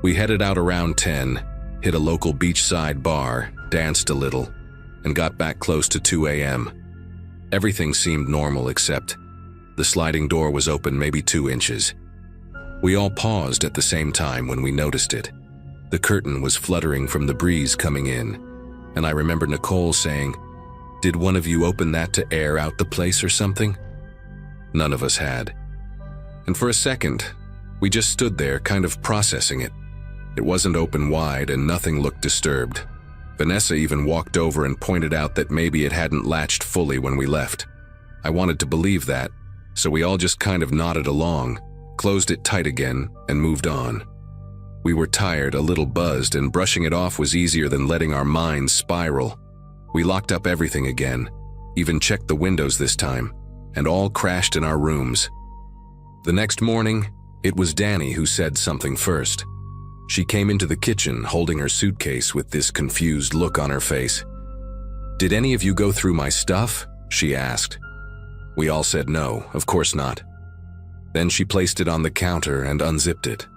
We headed out around 10, hit a local beachside bar, danced a little, and got back close to 2 a.m. Everything seemed normal except the sliding door was open maybe 2 inches. We all paused at the same time when we noticed it. The curtain was fluttering from the breeze coming in, and I remember Nicole saying, "Did one of you open that to air out the place or something?" None of us had. And for a second, we just stood there kind of processing it. It wasn't open wide and nothing looked disturbed. Vanessa even walked over and pointed out that maybe it hadn't latched fully when we left. I wanted to believe that, so we all just kind of nodded along, closed it tight again, and moved on. We were tired, a little buzzed, and brushing it off was easier than letting our minds spiral. We locked up everything again, even checked the windows this time, and all crashed in our rooms. The next morning, it was Danny who said something first. She came into the kitchen holding her suitcase with this confused look on her face. "Did any of you go through my stuff?" she asked. We all said no, of course not. Then she placed it on the counter and unzipped it.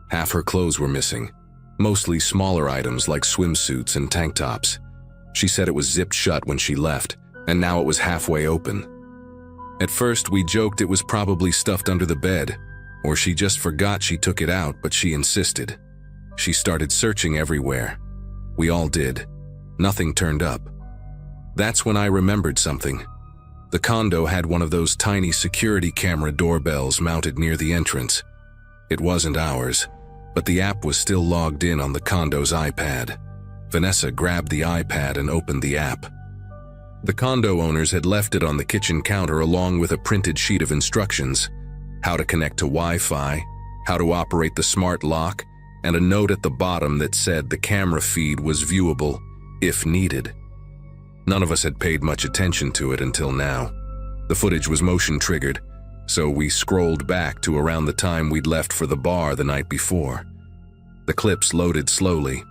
Half her clothes were missing, mostly smaller items like swimsuits and tank tops. She said it was zipped shut when she left, and now it was halfway open. At first, we joked it was probably stuffed under the bed, or she just forgot she took it out, but she insisted. She started searching everywhere. We all did. Nothing turned up. That's when I remembered something. The condo had one of those tiny security camera doorbells mounted near the entrance. It wasn't ours, but the app was still logged in on the condo's iPad. Vanessa grabbed the iPad and opened the app. The condo owners had left it on the kitchen counter along with a printed sheet of instructions: how to connect to Wi-Fi, how to operate the smart lock, and a note at the bottom that said the camera feed was viewable if needed. None of us had paid much attention to it until now. The footage was motion-triggered, so we scrolled back to around the time we'd left for the bar the night before. The clips loaded slowly.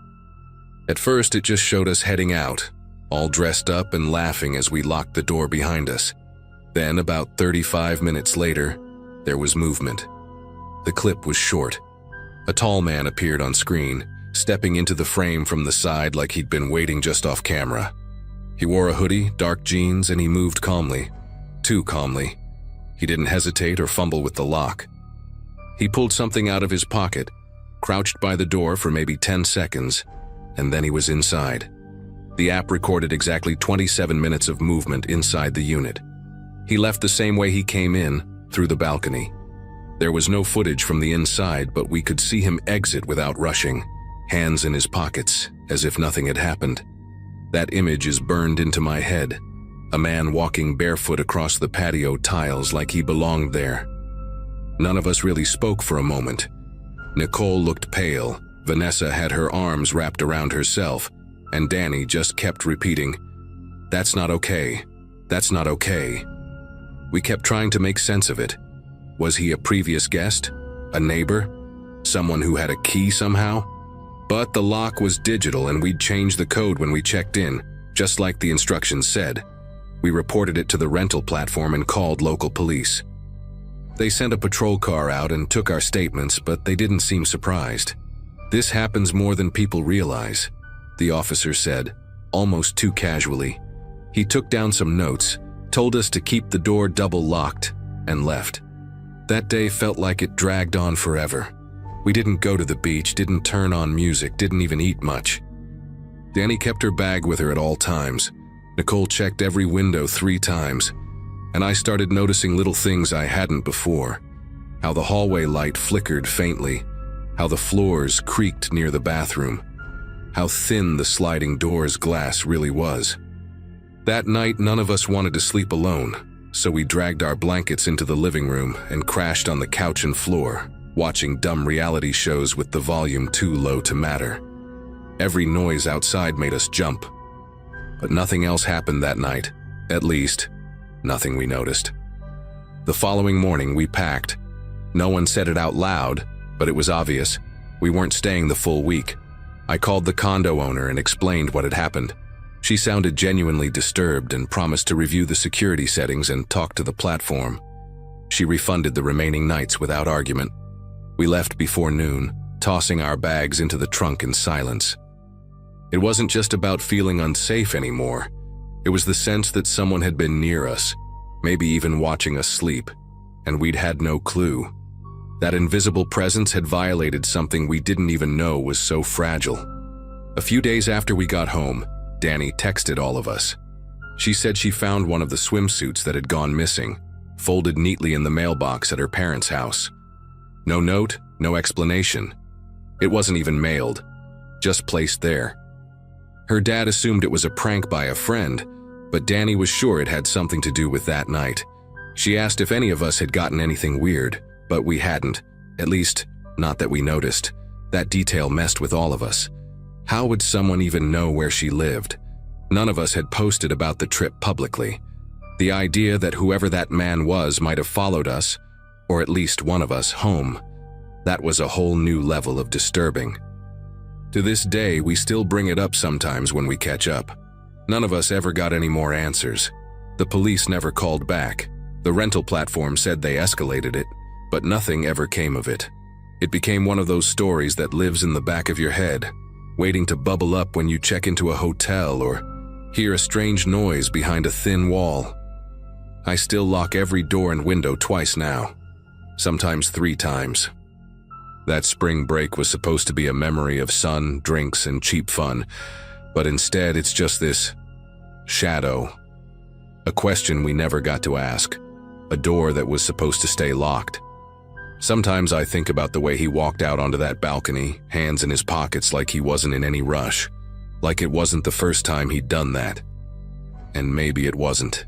At first, it just showed us heading out, all dressed up and laughing as we locked the door behind us. Then, about 35 minutes later, there was movement. The clip was short. A tall man appeared on screen, stepping into the frame from the side like he'd been waiting just off camera. He wore a hoodie, dark jeans, and he moved calmly. Too calmly. He didn't hesitate or fumble with the lock. He pulled something out of his pocket, crouched by the door for maybe 10 seconds, and then he was inside. The app recorded exactly 27 minutes of movement inside the unit. He left the same way he came in, through the balcony. There was no footage from the inside, but we could see him exit without rushing, hands in his pockets, as if nothing had happened. That image is burned into my head. A man walking barefoot across the patio tiles like he belonged there. None of us really spoke for a moment. Nicole looked pale, Vanessa had her arms wrapped around herself, and Danny just kept repeating, "That's not okay. That's not okay." We kept trying to make sense of it. Was he a previous guest? A neighbor? Someone who had a key somehow? But the lock was digital and we'd changed the code when we checked in, just like the instructions said. We reported it to the rental platform and called local police. They sent a patrol car out and took our statements, but they didn't seem surprised. "This happens more than people realize," the officer said, almost too casually. He took down some notes, told us to keep the door double locked, and left. That day felt like it dragged on forever. We didn't go to the beach, didn't turn on music, didn't even eat much. Danny kept her bag with her at all times. Nicole checked every window 3 times, and I started noticing little things I hadn't before. How the hallway light flickered faintly, how the floors creaked near the bathroom, how thin the sliding door's glass really was. That night, none of us wanted to sleep alone, so we dragged our blankets into the living room and crashed on the couch and floor, watching dumb reality shows with the volume too low to matter. Every noise outside made us jump. But nothing else happened that night. At least, nothing we noticed. The following morning, we packed. No one said it out loud, but it was obvious. We weren't staying the full week. I called the condo owner and explained what had happened. She sounded genuinely disturbed and promised to review the security settings and talk to the platform. She refunded the remaining nights without argument. We left before noon, tossing our bags into the trunk in silence. It wasn't just about feeling unsafe anymore. It was the sense that someone had been near us, maybe even watching us sleep, and we'd had no clue. That invisible presence had violated something we didn't even know was so fragile. A few days after we got home, Danny texted all of us. She said she found one of the swimsuits that had gone missing, folded neatly in the mailbox at her parents' house. No note, no explanation. It wasn't even mailed, just placed there. Her dad assumed it was a prank by a friend, but Danny was sure it had something to do with that night. She asked if any of us had gotten anything weird, but we hadn't, at least, not that we noticed. That detail messed with all of us. How would someone even know where she lived? None of us had posted about the trip publicly. The idea that whoever that man was might have followed us, or at least one of us, home, that was a whole new level of disturbing. To this day, we still bring it up sometimes when we catch up. None of us ever got any more answers. The police never called back. The rental platform said they escalated it, but nothing ever came of it. It became one of those stories that lives in the back of your head, waiting to bubble up when you check into a hotel or hear a strange noise behind a thin wall. I still lock every door and window twice now, sometimes 3 times. That spring break was supposed to be a memory of sun, drinks, and cheap fun, but instead it's just this shadow. A question we never got to ask, a door that was supposed to stay locked. Sometimes I think about the way he walked out onto that balcony, hands in his pockets like he wasn't in any rush, like it wasn't the first time he'd done that. And maybe it wasn't.